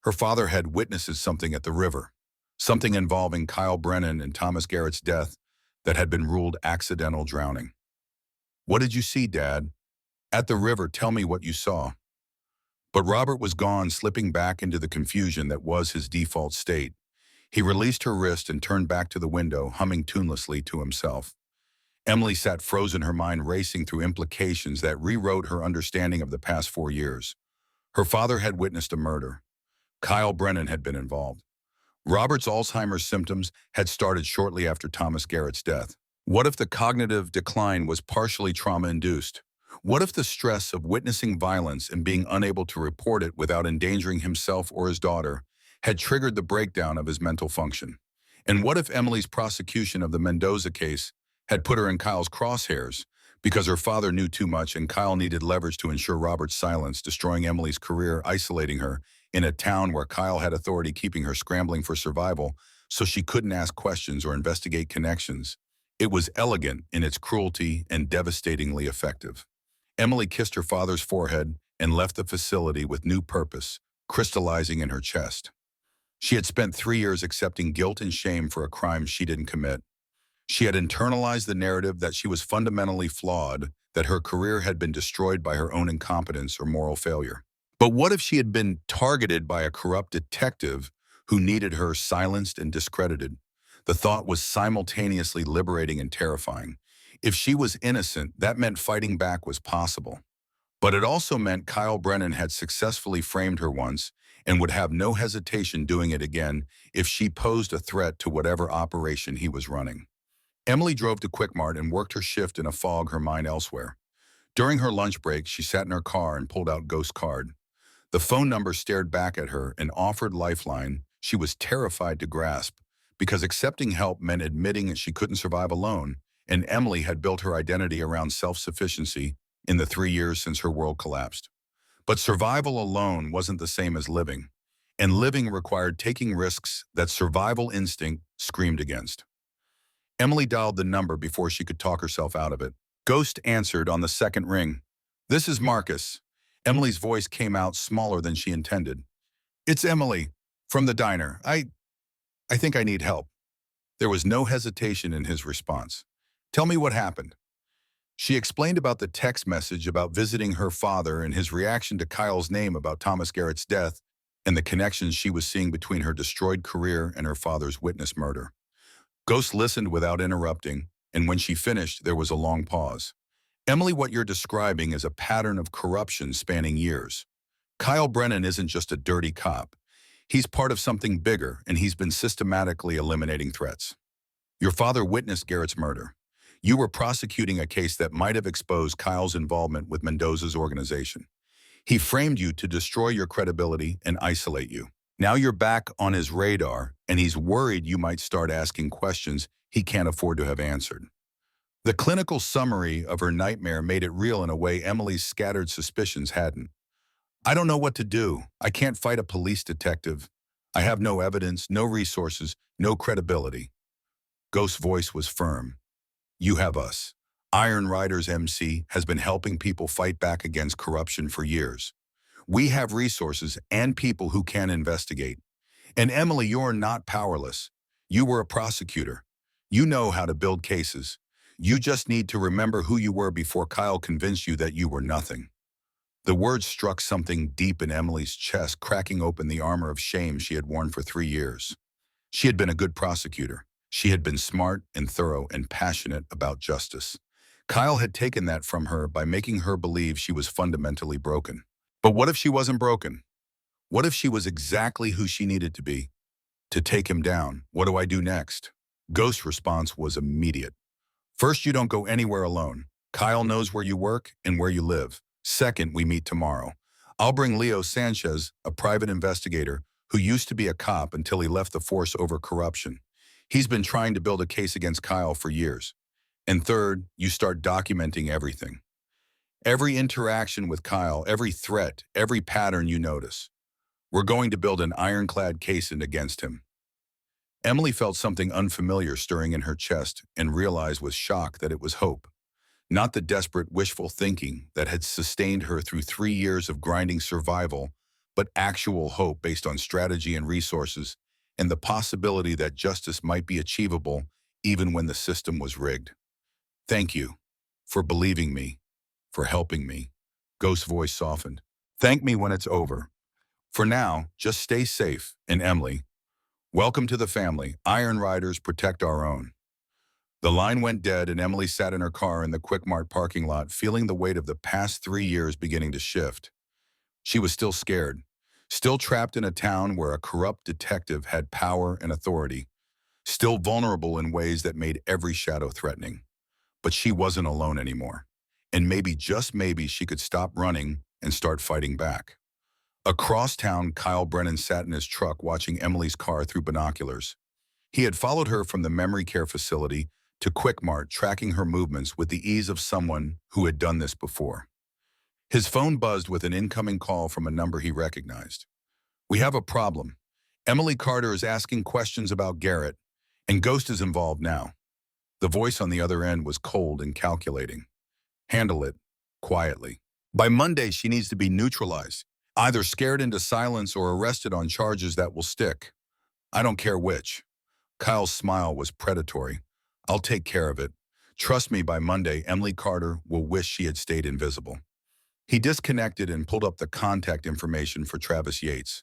Her father had witnessed something at the river. Something involving Kyle Brennan and Thomas Garrett's death that had been ruled accidental drowning. "What did you see, Dad?" "At the river, tell me what you saw." But Robert was gone, slipping back into the confusion that was his default state. He released her wrist and turned back to the window, humming tunelessly to himself. Emily sat frozen, her mind racing through implications that rewrote her understanding of the past 4 years. Her father had witnessed a murder. Kyle Brennan had been involved. Robert's Alzheimer's symptoms had started shortly after Thomas Garrett's death. What if the cognitive decline was partially trauma-induced? What if the stress of witnessing violence and being unable to report it without endangering himself or his daughter had triggered the breakdown of his mental function? And what if Emily's prosecution of the Mendoza case had put her in Kyle's crosshairs because her father knew too much and Kyle needed leverage to ensure Robert's silence, destroying Emily's career, isolating her in a town where Kyle had authority, keeping her scrambling for survival so she couldn't ask questions or investigate connections? It was elegant in its cruelty and devastatingly effective. Emily kissed her father's forehead and left the facility with new purpose, crystallizing in her chest. She had spent 3 years accepting guilt and shame for a crime she didn't commit. She had internalized the narrative that she was fundamentally flawed, that her career had been destroyed by her own incompetence or moral failure. But what if she had been targeted by a corrupt detective who needed her silenced and discredited? The thought was simultaneously liberating and terrifying. If she was innocent, that meant fighting back was possible. But it also meant Kyle Brennan had successfully framed her once and would have no hesitation doing it again if she posed a threat to whatever operation he was running. Emily drove to Quickmart and worked her shift in a fog, her mind elsewhere. During her lunch break, she sat in her car and pulled out Ghost Card. The phone number stared back at her and offered lifeline she was terrified to grasp, because accepting help meant admitting that she couldn't survive alone, and Emily had built her identity around self-sufficiency in the 3 years since her world collapsed. But survival alone wasn't the same as living, and living required taking risks that survival instinct screamed against. Emily dialed the number before she could talk herself out of it. Ghost answered on the second ring. "This is Marcus." Emily's voice came out smaller than she intended. "It's Emily, from the diner. I think I need help." There was no hesitation in his response. "Tell me what happened." She explained about the text message about visiting her father and his reaction to Kyle's name about Thomas Garrett's death and the connections she was seeing between her destroyed career and her father's witnessed murder. Ghost listened without interrupting, and when she finished, there was a long pause. "Emily, what you're describing is a pattern of corruption spanning years. Kyle Brennan isn't just a dirty cop. He's part of something bigger, and he's been systematically eliminating threats. Your father witnessed Garrett's murder. You were prosecuting a case that might have exposed Kyle's involvement with Mendoza's organization. He framed you to destroy your credibility and isolate you. Now you're back on his radar, and he's worried you might start asking questions he can't afford to have answered." The clinical summary of her nightmare made it real in a way Emily's scattered suspicions hadn't. "I don't know what to do. I can't fight a police detective. I have no evidence, no resources, no credibility." Ghost's voice was firm. "You have us. Iron Rider's MC has been helping people fight back against corruption for years. We have resources and people who can investigate. And Emily, you're not powerless. You were a prosecutor. You know how to build cases. You just need to remember who you were before Kyle convinced you that you were nothing." The words struck something deep in Emily's chest, cracking open the armor of shame she had worn for 3 years. She had been a good prosecutor. She had been smart and thorough and passionate about justice. Kyle had taken that from her by making her believe she was fundamentally broken. But what if she wasn't broken? What if she was exactly who she needed to be? To take him down, what do I do next? Ghost's response was immediate. "First, you don't go anywhere alone. Kyle knows where you work and where you live. Second, we meet tomorrow. I'll bring Leo Sanchez, a private investigator who used to be a cop until he left the force over corruption. He's been trying to build a case against Kyle for years. And third, you start documenting everything. Every interaction with Kyle, every threat, every pattern you notice. We're going to build an ironclad case against him." Emily felt something unfamiliar stirring in her chest and realized with shock that it was hope. Not the desperate, wishful thinking that had sustained her through 3 years of grinding survival, but actual hope based on strategy and resources, and the possibility that justice might be achievable even when the system was rigged. "Thank you for believing me, for helping me." Ghost's voice softened. "Thank me when it's over. For now, just stay safe, and Emily, welcome to the family. Iron Riders protect our own." The line went dead, and Emily sat in her car in the Quick Mart parking lot, feeling the weight of the past 3 years beginning to shift. She was still scared, still trapped in a town where a corrupt detective had power and authority, still vulnerable in ways that made every shadow threatening. But she wasn't alone anymore. And maybe, just maybe, she could stop running and start fighting back. Across town, Kyle Brennan sat in his truck watching Emily's car through binoculars. He had followed her from the memory care facility to Quick Mart, tracking her movements with the ease of someone who had done this before. His phone buzzed with an incoming call from a number he recognized. "We have a problem. Emily Carter is asking questions about Garrett, and Ghost is involved now." The voice on the other end was cold and calculating. "Handle it, quietly. By Monday, she needs to be neutralized, either scared into silence or arrested on charges that will stick. I don't care which." Kyle's smile was predatory. "I'll take care of it. Trust me, by Monday, Emily Carter will wish she had stayed invisible." He disconnected and pulled up the contact information for Travis Yates.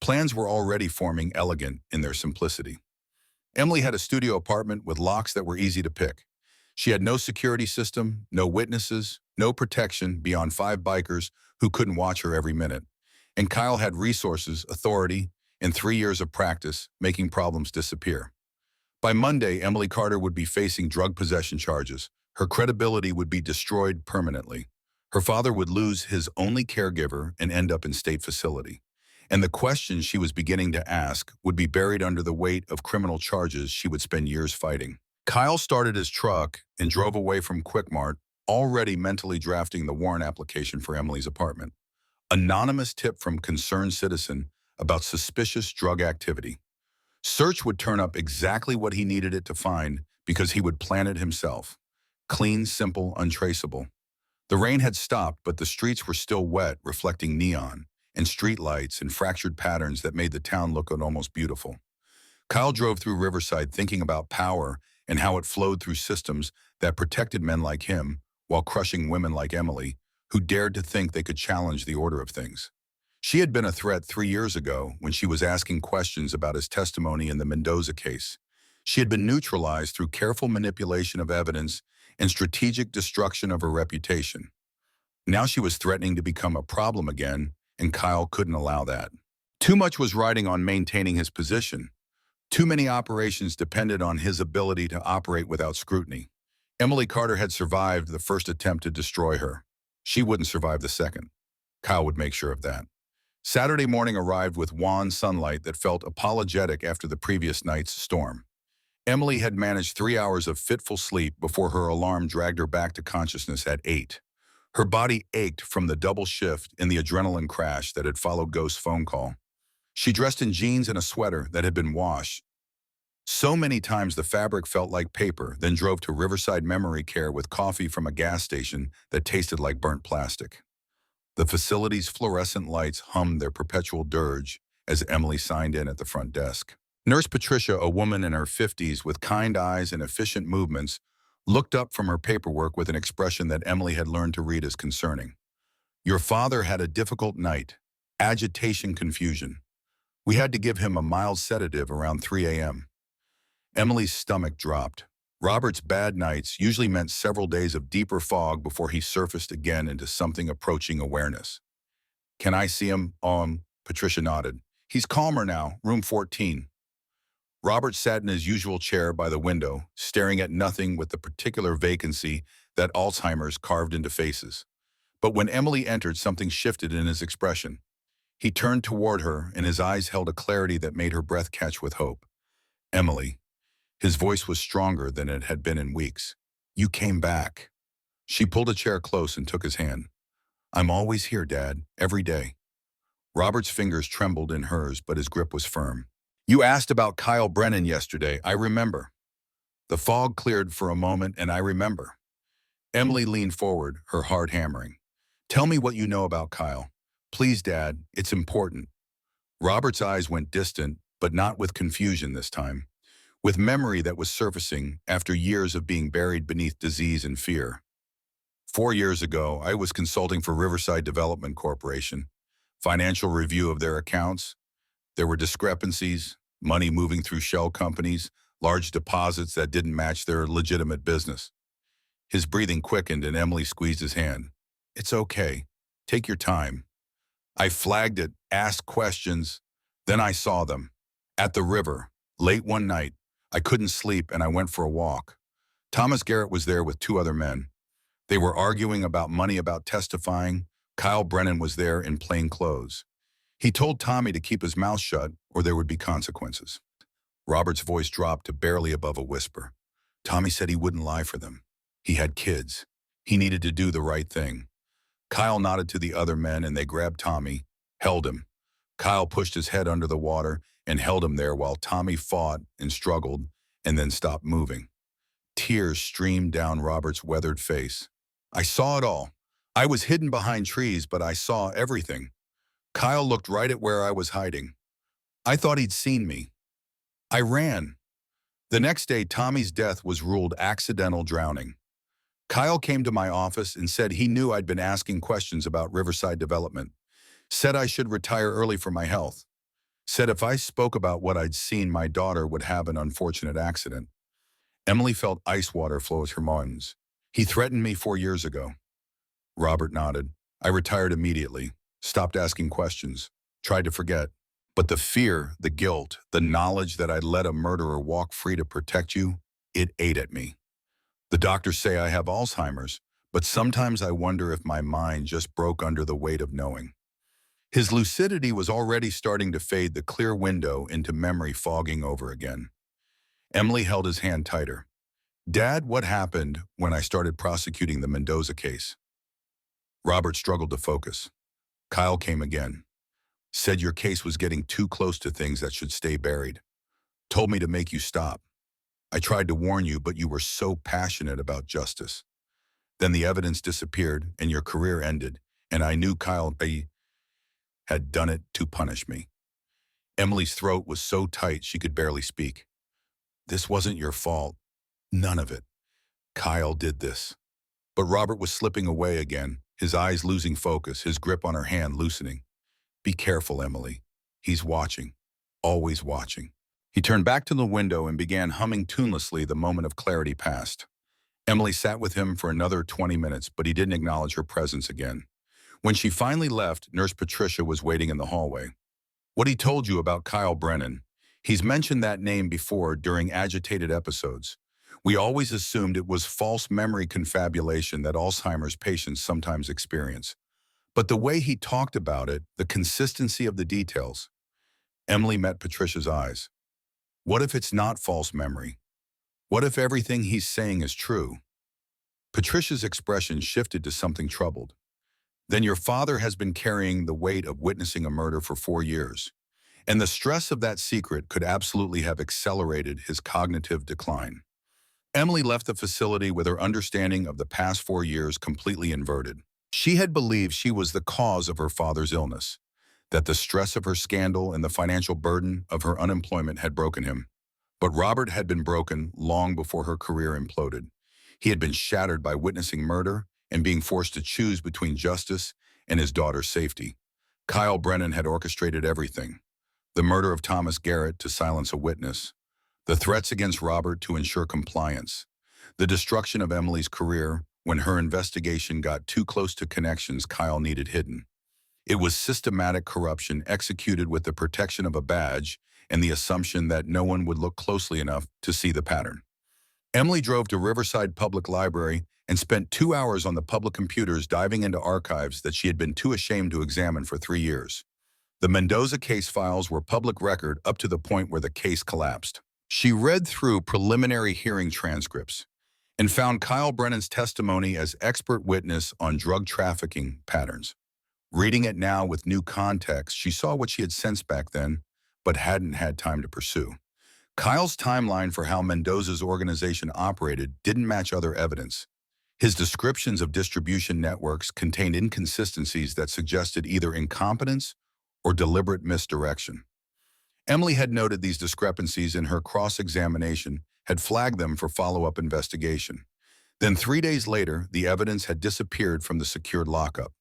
Plans were already forming, elegant in their simplicity. Emily had a studio apartment with locks that were easy to pick. She had no security system, no witnesses, no protection beyond 5 bikers who couldn't watch her every minute. And Kyle had resources, authority, and 3 years of practice making problems disappear. By Monday, Emily Carter would be facing drug possession charges. Her credibility would be destroyed permanently. Her father would lose his only caregiver and end up in state facility. And the questions she was beginning to ask would be buried under the weight of criminal charges she would spend years fighting. Kyle started his truck and drove away from Quickmart, already mentally drafting the warrant application for Emily's apartment. Anonymous tip from concerned citizen about suspicious drug activity. Search would turn up exactly what he needed it to find because he would plan it himself. Clean, simple, untraceable. The rain had stopped, but the streets were still wet, reflecting neon and street lights and fractured patterns that made the town look almost beautiful. Kyle drove through Riverside thinking about power and how it flowed through systems that protected men like him while crushing women like Emily, who dared to think they could challenge the order of things. She had been a threat 3 years ago when she was asking questions about his testimony in the Mendoza case. She had been neutralized through careful manipulation of evidence and strategic destruction of her reputation. Now she was threatening to become a problem again, and Kyle couldn't allow that. Too much was riding on maintaining his position. Too many operations depended on his ability to operate without scrutiny. Emily Carter had survived the first attempt to destroy her. She wouldn't survive the second. Kyle would make sure of that. Saturday morning arrived with wan sunlight that felt apologetic after the previous night's storm. Emily had managed 3 hours of fitful sleep before her alarm dragged her back to consciousness at 8. Her body ached from the double shift and the adrenaline crash that had followed Ghost's phone call. She dressed in jeans and a sweater that had been washed so many times the fabric felt like paper, then drove to Riverside Memory Care with coffee from a gas station that tasted like burnt plastic. The facility's fluorescent lights hummed their perpetual dirge as Emily signed in at the front desk. Nurse Patricia, a woman in her 50s with kind eyes and efficient movements, looked up from her paperwork with an expression that Emily had learned to read as concerning. Your father had a difficult night. Agitation, confusion. We had to give him a mild sedative around 3 a.m. Emily's stomach dropped. Robert's bad nights usually meant several days of deeper fog before he surfaced again into something approaching awareness. Can I see him? Patricia nodded. He's calmer now, room 14. Robert sat in his usual chair by the window, staring at nothing with the particular vacancy that Alzheimer's carved into faces. But when Emily entered, something shifted in his expression. He turned toward her, and his eyes held a clarity that made her breath catch with hope. Emily. His voice was stronger than it had been in weeks. You came back. She pulled a chair close and took his hand. I'm always here, Dad, every day. Robert's fingers trembled in hers, but his grip was firm. You asked about Kyle Brennan yesterday, I remember. The fog cleared for a moment, and I remember. Emily leaned forward, her heart hammering. Tell me what you know about Kyle. Please, Dad, it's important. Robert's eyes went distant, but not with confusion this time. With memory that was surfacing after years of being buried beneath disease and fear. 4 years ago, I was consulting for Riverside Development Corporation. Financial review of their accounts. There were discrepancies, money moving through shell companies, large deposits that didn't match their legitimate business. His breathing quickened and Emily squeezed his hand. It's okay. Take your time. I flagged it, asked questions. Then I saw them. At the river, late one night. I couldn't sleep and I went for a walk. Thomas Garrett was there with 2 other men. They were arguing about money, about testifying. Kyle Brennan was there in plain clothes. He told Tommy to keep his mouth shut or there would be consequences. Robert's voice dropped to barely above a whisper. Tommy said he wouldn't lie for them. He had kids. He needed to do the right thing. Kyle nodded to the other men and they grabbed Tommy, held him. Kyle pushed his head under the water and held him there while Tommy fought and struggled and then stopped moving. Tears streamed down Robert's weathered face. I saw it all. I was hidden behind trees, but I saw everything. Kyle looked right at where I was hiding. I thought he'd seen me. I ran. The next day, Tommy's death was ruled accidental drowning. Kyle came to my office and said he knew I'd been asking questions about Riverside Development. Said I should retire early for my health. Said if I spoke about what I'd seen, my daughter would have an unfortunate accident. Emily felt ice water flow through her lungs. He threatened me 4 years ago. Robert nodded. I retired immediately, stopped asking questions, tried to forget. But the fear, the guilt, the knowledge that I'd let a murderer walk free to protect you, it ate at me. The doctors say I have Alzheimer's, but sometimes I wonder if my mind just broke under the weight of knowing. His lucidity was already starting to fade, the clear window into memory fogging over again. Emily held his hand tighter. Dad, what happened when I started prosecuting the Mendoza case? Robert struggled to focus. Kyle came again. Said your case was getting too close to things that should stay buried. Told me to make you stop. I tried to warn you, but you were so passionate about justice. Then the evidence disappeared and your career ended, and I knew Kyle had done it to punish me. Emily's throat was so tight she could barely speak. This wasn't your fault. None of it. Kyle did this. But Robert was slipping away again, his eyes losing focus, his grip on her hand loosening. Be careful, Emily. He's watching. Always watching. He turned back to the window and began humming tunelessly. The moment of clarity passed. Emily sat with him for another 20 minutes, but he didn't acknowledge her presence again. When she finally left, Nurse Patricia was waiting in the hallway. What he told you about Kyle Brennan? He's mentioned that name before during agitated episodes. We always assumed it was false memory confabulation that Alzheimer's patients sometimes experience. But the way he talked about it, the consistency of the details. Emily met Patricia's eyes. What if it's not false memory? What if everything he's saying is true? Patricia's expression shifted to something troubled. Then your father has been carrying the weight of witnessing a murder for 4 years, and the stress of that secret could absolutely have accelerated his cognitive decline. Emily left the facility with her understanding of the past 4 years completely inverted. She had believed she was the cause of her father's illness, that the stress of her scandal and the financial burden of her unemployment had broken him. But Robert had been broken long before her career imploded. He had been shattered by witnessing murder and being forced to choose between justice and his daughter's safety. Kyle Brennan had orchestrated everything. The murder of Thomas Garrett to silence a witness. The threats against Robert to ensure compliance. The destruction of Emily's career when her investigation got too close to connections Kyle needed hidden. It was systematic corruption executed with the protection of a badge and the assumption that no one would look closely enough to see the pattern. Emily drove to Riverside Public Library and spent 2 hours on the public computers diving into archives that she had been too ashamed to examine for 3 years. The Mendoza case files were public record up to the point where the case collapsed. She read through preliminary hearing transcripts and found Kyle Brennan's testimony as expert witness on drug trafficking patterns. Reading it now with new context, she saw what she had sensed back then, but hadn't had time to pursue. Kyle's timeline for how Mendoza's organization operated didn't match other evidence. His descriptions of distribution networks contained inconsistencies that suggested either incompetence or deliberate misdirection. Emily had noted these discrepancies in her cross-examination, had flagged them for follow-up investigation. Then 3 days later, the evidence had disappeared from the secured lockup.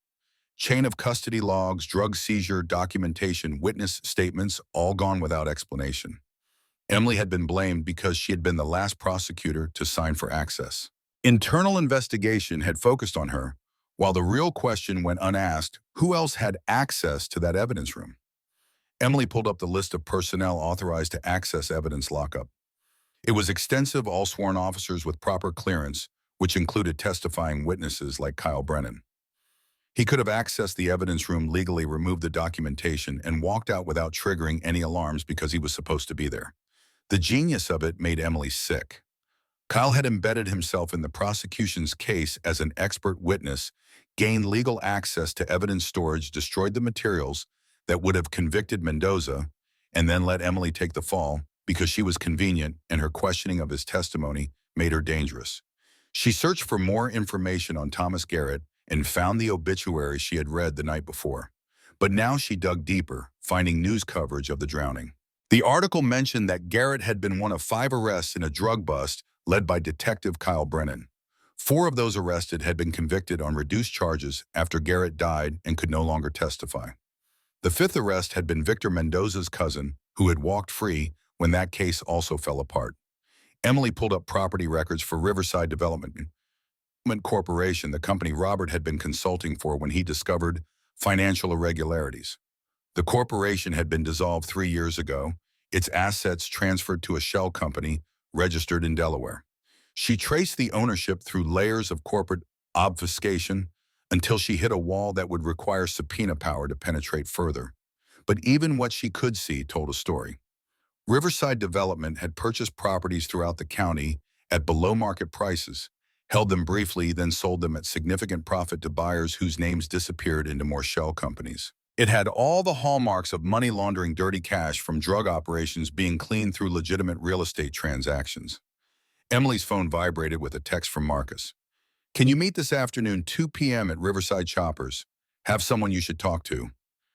Chain of custody logs, drug seizure, documentation, witness statements, all gone without explanation. Emily had been blamed because she had been the last prosecutor to sign for access. Internal investigation had focused on her, while the real question went unasked: who else had access to that evidence room? Emily pulled up the list of personnel authorized to access evidence lockup. It was extensive, all sworn officers with proper clearance, which included testifying witnesses like Kyle Brennan. He could have accessed the evidence room legally, removed the documentation, and walked out without triggering any alarms because he was supposed to be there. The genius of it made Emily sick. Kyle had embedded himself in the prosecution's case as an expert witness, gained legal access to evidence storage, destroyed the materials that would have convicted Mendoza, and then let Emily take the fall because she was convenient and her questioning of his testimony made her dangerous. She searched for more information on Thomas Garrett and found the obituary she had read the night before. But now she dug deeper, finding news coverage of the drowning. The article mentioned that Garrett had been one of 5 arrests in a drug bust led by Detective Kyle Brennan. 4 of those arrested had been convicted on reduced charges after Garrett died and could no longer testify. The 5th arrest had been Victor Mendoza's cousin, who had walked free when that case also fell apart. Emily pulled up property records for Riverside Development Corporation, the company Robert had been consulting for when he discovered financial irregularities. The corporation had been dissolved 3 years ago, its assets transferred to a shell company registered in Delaware. She traced the ownership through layers of corporate obfuscation, until she hit a wall that would require subpoena power to penetrate further. But even what she could see told a story. Riverside Development had purchased properties throughout the county at below-market prices, held them briefly, then sold them at significant profit to buyers whose names disappeared into more shell companies. It had all the hallmarks of money laundering dirty cash from drug operations being cleaned through legitimate real estate transactions. Emily's phone vibrated with a text from Marcus. "Can you meet this afternoon 2 p.m. at Riverside Choppers? Have someone you should talk to."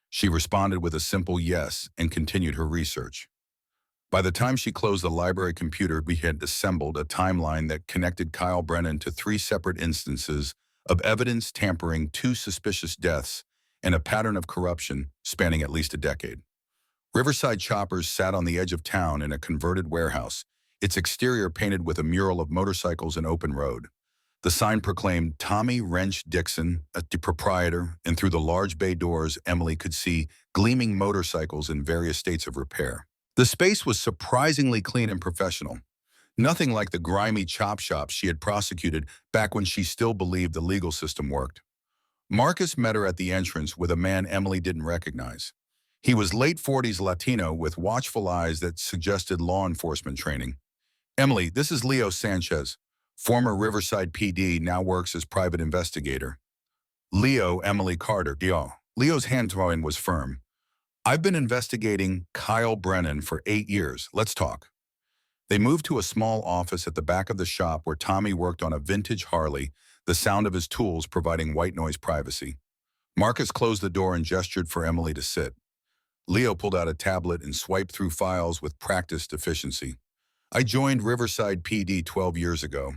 She responded with a simple yes and continued her research. By the time she closed the library computer, we had assembled a timeline that connected Kyle Brennan to 3 separate instances of evidence tampering, 2 suspicious deaths, and a pattern of corruption spanning at least a decade. Riverside Choppers sat on the edge of town in a converted warehouse, its exterior painted with a mural of motorcycles and open road. The sign proclaimed Tommy Wrench Dixon, the proprietor, and through the large bay doors, Emily could see gleaming motorcycles in various states of repair. The space was surprisingly clean and professional, nothing like the grimy chop shops she had prosecuted back when she still believed the legal system worked. Marcus met her at the entrance with a man Emily didn't recognize. He was late 40s Latino with watchful eyes that suggested law enforcement training. "Emily, this is Leo Sanchez, former Riverside PD, now works as private investigator." "Leo, Emily Carter." Leo's handwriting was firm. "I've been investigating Kyle Brennan for 8 years. Let's talk." They moved to a small office at the back of the shop where Tommy worked on a vintage Harley, the sound of his tools providing white noise privacy. Marcus closed the door and gestured for Emily to sit. Leo pulled out a tablet and swiped through files with practiced efficiency. "I joined Riverside PD 12 years ago.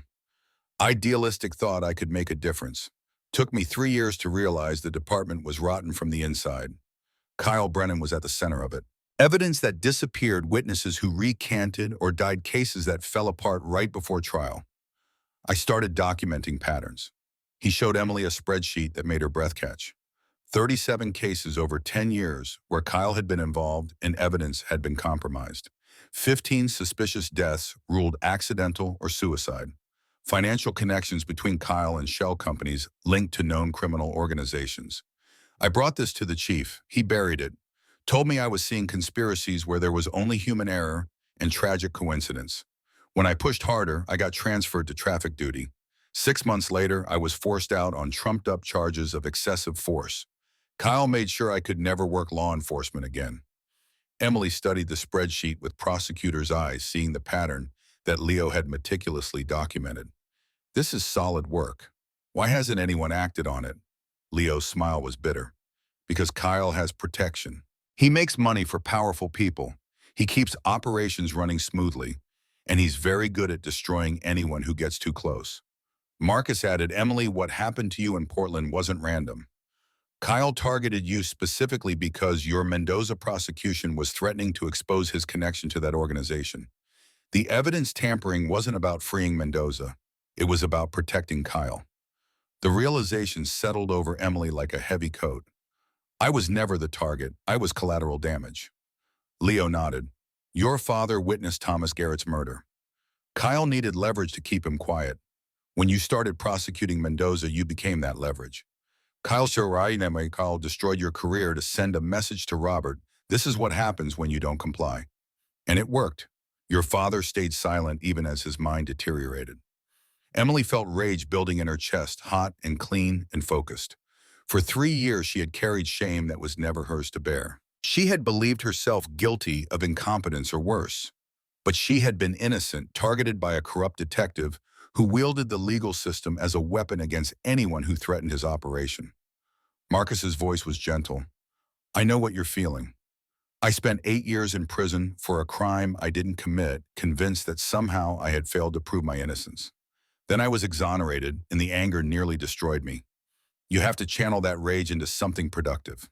Idealistic thought I could make a difference. Took me 3 years to realize the department was rotten from the inside. Kyle Brennan was at the center of it. Evidence that disappeared, witnesses who recanted or died, cases that fell apart right before trial. I started documenting patterns." He showed Emily a spreadsheet that made her breath catch. 37 cases over 10 years where Kyle had been involved and evidence had been compromised. 15 suspicious deaths ruled accidental or suicide. Financial connections between Kyle and shell companies linked to known criminal organizations. "I brought this to the chief. He buried it. Told me I was seeing conspiracies where there was only human error and tragic coincidence. When I pushed harder, I got transferred to traffic duty. 6 months later, I was forced out on trumped-up charges of excessive force. Kyle made sure I could never work law enforcement again." Emily studied the spreadsheet with prosecutor's eyes, seeing the pattern that Leo had meticulously documented. "This is solid work. Why hasn't anyone acted on it?" Leo's smile was bitter. "Because Kyle has protection. He makes money for powerful people. He keeps operations running smoothly, and he's very good at destroying anyone who gets too close." Marcus added, "Emily, what happened to you in Portland wasn't random. Kyle targeted you specifically because your Mendoza prosecution was threatening to expose his connection to that organization. The evidence tampering wasn't about freeing Mendoza. It was about protecting Kyle." The realization settled over Emily like a heavy coat. "I was never the target. I was collateral damage." Leo nodded. "Your father witnessed Thomas Garrett's murder. Kyle needed leverage to keep him quiet. When you started prosecuting Mendoza, you became that leverage. Kyle destroyed your career to send a message to Robert. This is what happens when you don't comply. And it worked. Your father stayed silent even as his mind deteriorated." Emily felt rage building in her chest, hot and clean and focused. For 3 years, she had carried shame that was never hers to bear. She had believed herself guilty of incompetence or worse. But she had been innocent, targeted by a corrupt detective who wielded the legal system as a weapon against anyone who threatened his operation. Marcus's voice was gentle. "I know what you're feeling. I spent 8 years in prison for a crime I didn't commit, convinced that somehow I had failed to prove my innocence. Then I was exonerated, and the anger nearly destroyed me. You have to channel that rage into something productive."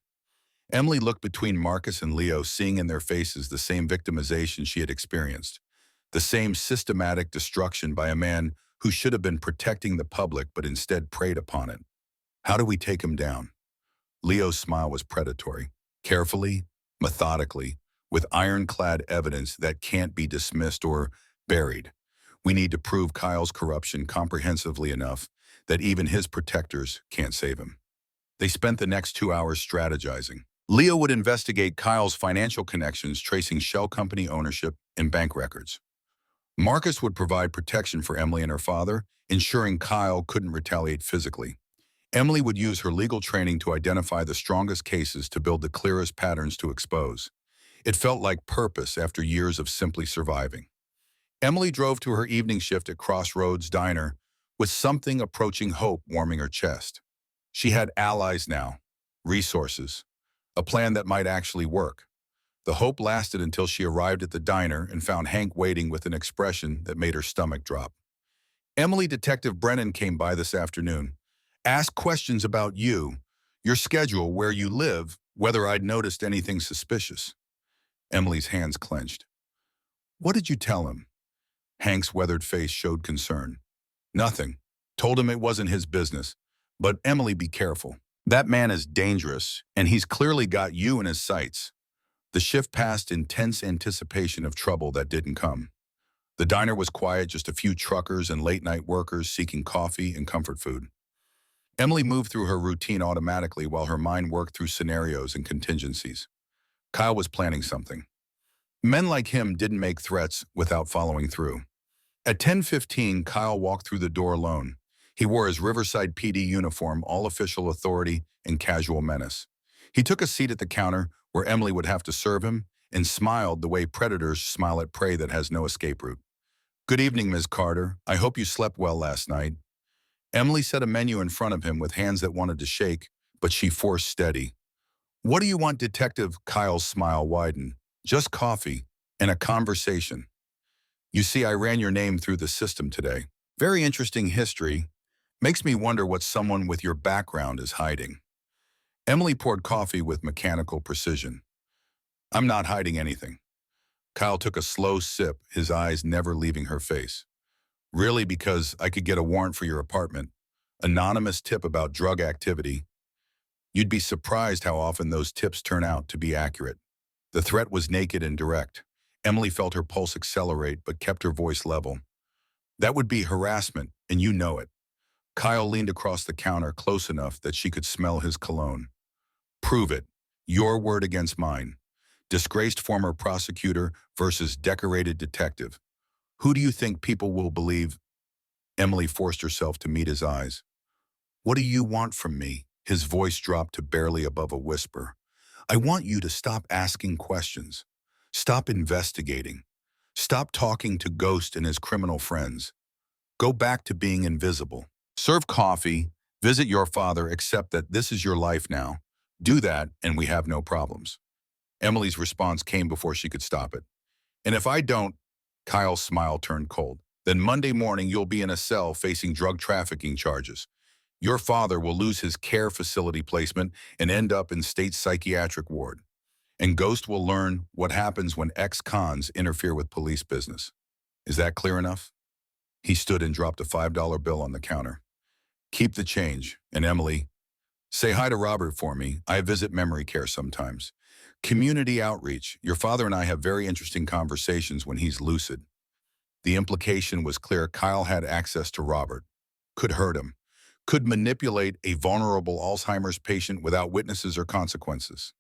Emily looked between Marcus and Leo, seeing in their faces the same victimization she had experienced, the same systematic destruction by a man who should have been protecting the public but instead preyed upon it. "How do we take him down?" Leo's smile was predatory. "Carefully, methodically, with ironclad evidence that can't be dismissed or buried. We need to prove Kyle's corruption comprehensively enough that even his protectors can't save him. They spent the next 2 hours strategizing. Leo would investigate Kyle's financial connections, tracing shell company ownership and bank records. Marcus would provide protection for Emily and her father, ensuring Kyle couldn't retaliate physically. Emily would use her legal training to identify the strongest cases to build the clearest patterns to expose. It felt like purpose after years of simply surviving. Emily drove to her evening shift at Crossroads Diner with something approaching hope warming her chest. She had allies now, resources, a plan that might actually work. The hope lasted until she arrived at the diner and found Hank waiting with an expression that made her stomach drop. Emily, Detective Brennan came by this afternoon. Asked questions about you, your schedule, where you live, whether I'd noticed anything suspicious. Emily's hands clenched. What did you tell him? Hank's weathered face showed concern. Nothing. Told him it wasn't his business. But Emily, be careful. That man is dangerous, and he's clearly got you in his sights. The shift passed in tense anticipation of trouble that didn't come. The diner was quiet, just a few truckers and late-night workers seeking coffee and comfort food. Emily moved through her routine automatically while her mind worked through scenarios and contingencies. Kyle was planning something. Men like him didn't make threats without following through. At 10:15, Kyle walked through the door alone. He wore his Riverside PD uniform, all official authority and casual menace. He took a seat at the counter where Emily would have to serve him and smiled the way predators smile at prey that has no escape route. Good evening, Ms. Carter. I hope you slept well last night. Emily set a menu in front of him with hands that wanted to shake, but she forced steady. What do you want, Detective? Kyle's smile widened. Just coffee and a conversation. You see, I ran your name through the system today. Very interesting history. Makes me wonder what someone with your background is hiding. Emily poured coffee with mechanical precision. I'm not hiding anything. Kyle took a slow sip, his eyes never leaving her face. Really, because I could get a warrant for your apartment. Anonymous tip about drug activity. You'd be surprised how often those tips turn out to be accurate. The threat was naked and direct. Emily felt her pulse accelerate but kept her voice level. That would be harassment, and you know it. Kyle leaned across the counter close enough that she could smell his cologne. Prove it. Your word against mine. Disgraced former prosecutor versus decorated detective. Who do you think people will believe? Emily forced herself to meet his eyes. What do you want from me? His voice dropped to barely above a whisper. I want you to stop asking questions. Stop investigating. Stop talking to Ghost and his criminal friends. Go back to being invisible. Serve coffee, visit your father, accept that this is your life now. Do that, and we have no problems. Emily's response came before she could stop it. And if I don't, Kyle's smile turned cold. Then Monday morning you'll be in a cell facing drug trafficking charges. Your father will lose his care facility placement and end up in state psychiatric ward. And Ghost will learn what happens when ex-cons interfere with police business. Is that clear enough? He stood and dropped a $5 bill on the counter. Keep the change. And Emily, say hi to Robert for me. I visit memory care sometimes. Community outreach. Your father and I have very interesting conversations when he's lucid. The implication was clear. Kyle had access to Robert. Could hurt him. Could manipulate a vulnerable Alzheimer's patient without witnesses or consequences.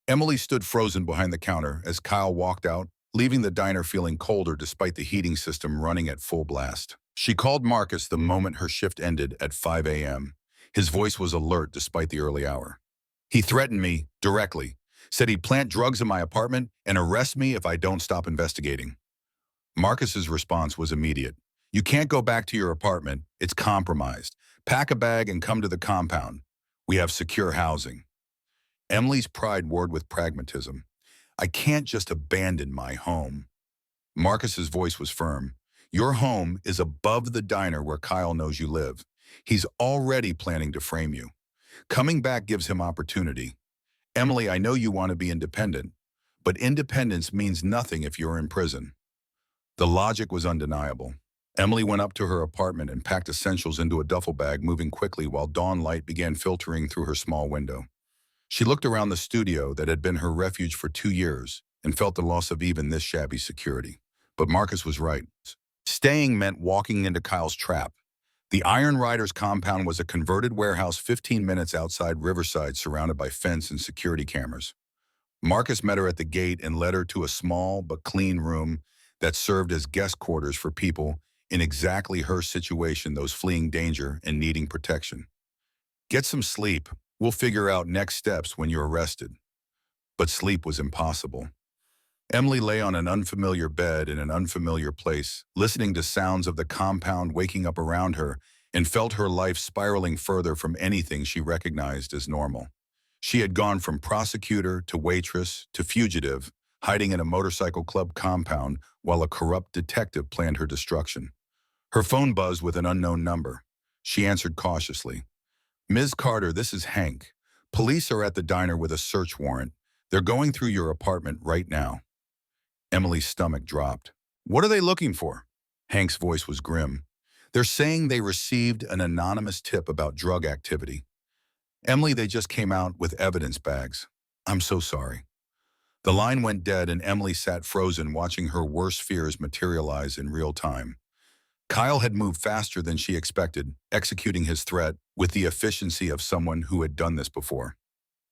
Emily stood frozen behind the counter as Kyle walked out, leaving the diner feeling colder despite the heating system running at full blast. She called Marcus the moment her shift ended at 5 a.m. His voice was alert despite the early hour. He threatened me directly, said he'd plant drugs in my apartment and arrest me if I don't stop investigating. Marcus's response was immediate. You can't go back to your apartment. It's compromised. Pack a bag and come to the compound. We have secure housing. Emily's pride warred with pragmatism. I can't just abandon my home. Marcus's voice was firm. Your home is above the diner where Kyle knows you live. He's already planning to frame you. Coming back gives him opportunity. Emily, I know you want to be independent, but independence means nothing if you're in prison. The logic was undeniable. Emily went up to her apartment and packed essentials into a duffel bag, moving quickly while dawn light began filtering through her small window. She looked around the studio that had been her refuge for 2 years and felt the loss of even this shabby security. But Marcus was right. Staying meant walking into Kyle's trap. The Iron Riders compound was a converted warehouse 15 minutes outside Riverside surrounded by fence and security cameras. Marcus met her at the gate and led her to a small but clean room that served as guest quarters for people in exactly her situation, those fleeing danger and needing protection. Get some sleep. We'll figure out next steps when you're arrested. But sleep was impossible. Emily lay on an unfamiliar bed in an unfamiliar place, listening to sounds of the compound waking up around her, and felt her life spiraling further from anything she recognized as normal. She had gone from prosecutor to waitress to fugitive, hiding in a motorcycle club compound while a corrupt detective planned her destruction. Her phone buzzed with an unknown number. She answered cautiously. "Ms. Carter, this is Hank. Police are at the diner with a search warrant. They're going through your apartment right now." Emily's stomach dropped. "What are they looking for?" Hank's voice was grim. "They're saying they received an anonymous tip about drug activity." "Emily, they just came out with evidence bags." "I'm so sorry." The line went dead and Emily sat frozen, watching her worst fears materialize in real time. Kyle had moved faster than she expected, executing his threat with the efficiency of someone who had done this before.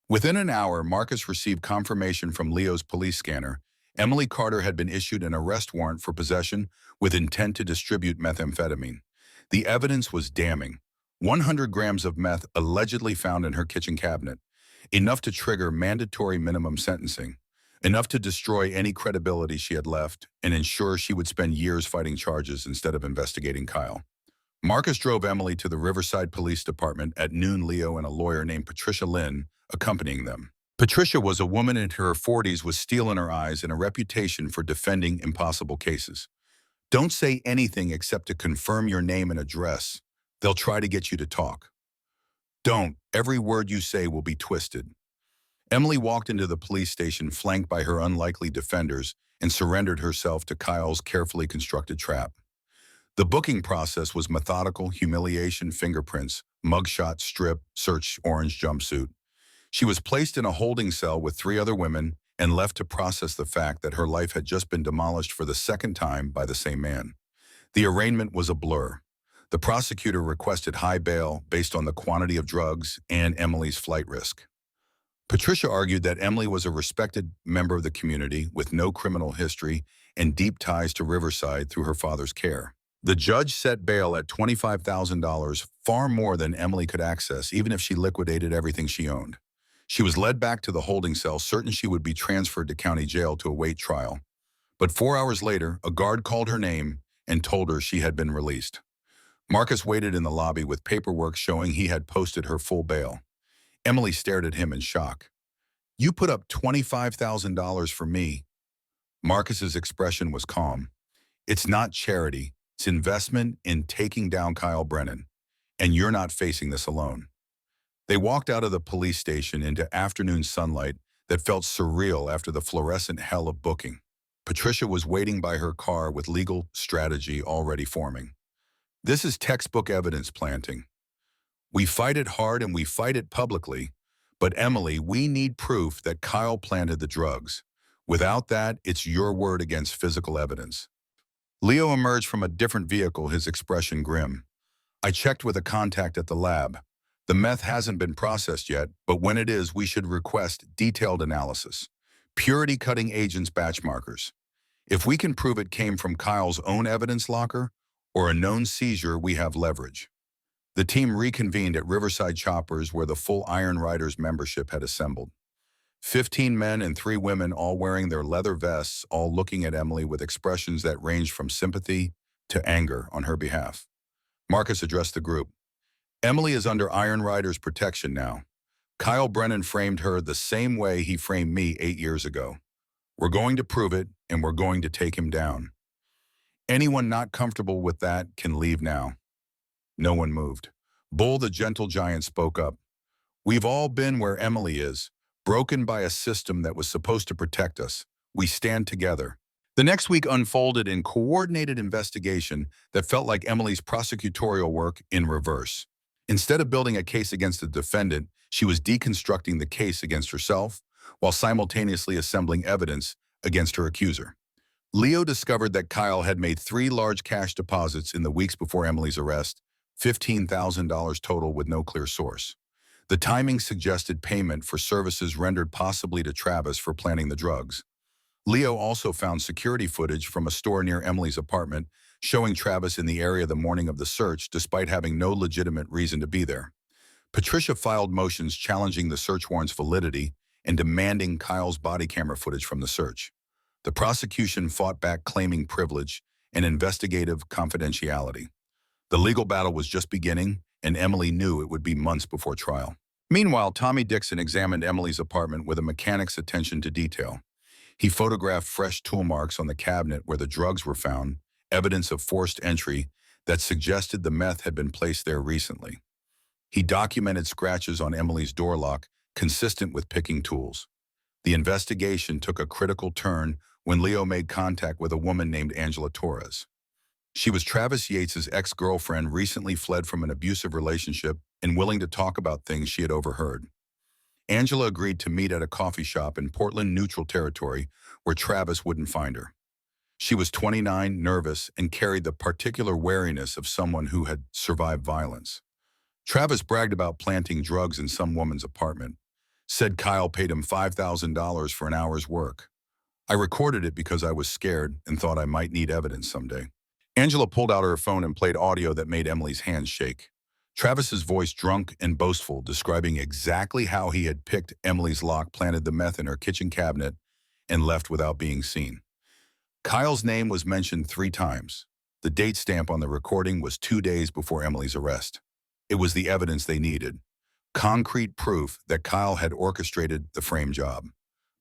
Within an hour, Marcus received confirmation from Leo's police scanner. Emily Carter had been issued an arrest warrant for possession with intent to distribute methamphetamine. The evidence was damning. 100 grams of meth allegedly found in her kitchen cabinet, enough to trigger mandatory minimum sentencing, enough to destroy any credibility she had left and ensure she would spend years fighting charges instead of investigating Kyle. Marcus drove Emily to the Riverside Police Department at noon. Leo and a lawyer named Patricia Lynn accompanying them. Patricia was a woman in her 40s with steel in her eyes and a reputation for defending impossible cases. "Don't say anything except to confirm your name and address. They'll try to get you to talk." "Don't. Every word you say will be twisted." Emily walked into the police station flanked by her unlikely defenders and surrendered herself to Kyle's carefully constructed trap. The booking process was methodical: humiliation, fingerprints, mugshot, strip, search, orange jumpsuit. She was placed in a holding cell with 3 other women and left to process the fact that her life had just been demolished for the second time by the same man. The arraignment was a blur. The prosecutor requested high bail based on the quantity of drugs and Emily's flight risk. Patricia argued that Emily was a respected member of the community with no criminal history and deep ties to Riverside through her father's care. The judge set bail at $25,000, far more than Emily could access, even if she liquidated everything she owned. She was led back to the holding cell, certain she would be transferred to county jail to await trial. But 4 hours later, a guard called her name and told her she had been released. Marcus waited in the lobby with paperwork showing he had posted her full bail. Emily stared at him in shock. "You put up $25,000 for me." Marcus's expression was calm. "It's not charity. It's investment in taking down Kyle Brennan. And you're not facing this alone." They walked out of the police station into afternoon sunlight that felt surreal after the fluorescent hell of booking. Patricia was waiting by her car with legal strategy already forming. "This is textbook evidence planting. We fight it hard and we fight it publicly. But Emily, we need proof that Kyle planted the drugs. Without that, it's your word against physical evidence." Leo emerged from a different vehicle, his expression grim. "I checked with a contact at the lab. The meth hasn't been processed yet, but when it is, we should request detailed analysis. Purity cutting agents batch markers. If we can prove it came from Kyle's own evidence locker or a known seizure, we have leverage." The team reconvened at Riverside Choppers where the full Iron Riders membership had assembled. 15 men and 3 women, all wearing their leather vests, all looking at Emily with expressions that ranged from sympathy to anger on her behalf. Marcus addressed the group. "Emily is under Iron Riders' protection now. Kyle Brennan framed her the same way he framed me 8 years ago. We're going to prove it, and we're going to take him down. Anyone not comfortable with that can leave now." No one moved. Bull, the gentle giant, spoke up. "We've all been where Emily is, broken by a system that was supposed to protect us. We stand together." The next week unfolded in coordinated investigation that felt like Emily's prosecutorial work in reverse. Instead of building a case against the defendant, she was deconstructing the case against herself while simultaneously assembling evidence against her accuser. Leo discovered that Kyle had made 3 large cash deposits in the weeks before Emily's arrest, $15,000 total with no clear source. The timing suggested payment for services rendered possibly to Travis for planting the drugs. Leo also found security footage from a store near Emily's apartment showing Travis in the area the morning of the search despite having no legitimate reason to be there. Patricia filed motions challenging the search warrant's validity and demanding Kyle's body camera footage from the search. The prosecution fought back claiming privilege and investigative confidentiality. The legal battle was just beginning, and Emily knew it would be months before trial. Meanwhile, Tommy Dixon examined Emily's apartment with a mechanic's attention to detail. He photographed fresh tool marks on the cabinet where the drugs were found, evidence of forced entry that suggested the meth had been placed there recently. He documented scratches on Emily's door lock, consistent with picking tools. The investigation took a critical turn when Leo made contact with a woman named Angela Torres. She was Travis Yates's ex-girlfriend, recently fled from an abusive relationship and willing to talk about things she had overheard. Angela agreed to meet at a coffee shop in Portland neutral territory where Travis wouldn't find her. She was 29, nervous, and carried the particular wariness of someone who had survived violence. Travis bragged about planting drugs in some woman's apartment, said Kyle paid him $5,000 for an hour's work. I recorded it because I was scared and thought I might need evidence someday. Angela pulled out her phone and played audio that made Emily's hands shake. Travis's voice, drunk and boastful, describing exactly how he had picked Emily's lock, planted the meth in her kitchen cabinet, and left without being seen. Kyle's name was mentioned 3 times. The date stamp on the recording was 2 days before Emily's arrest. It was the evidence they needed. Concrete proof that Kyle had orchestrated the frame job.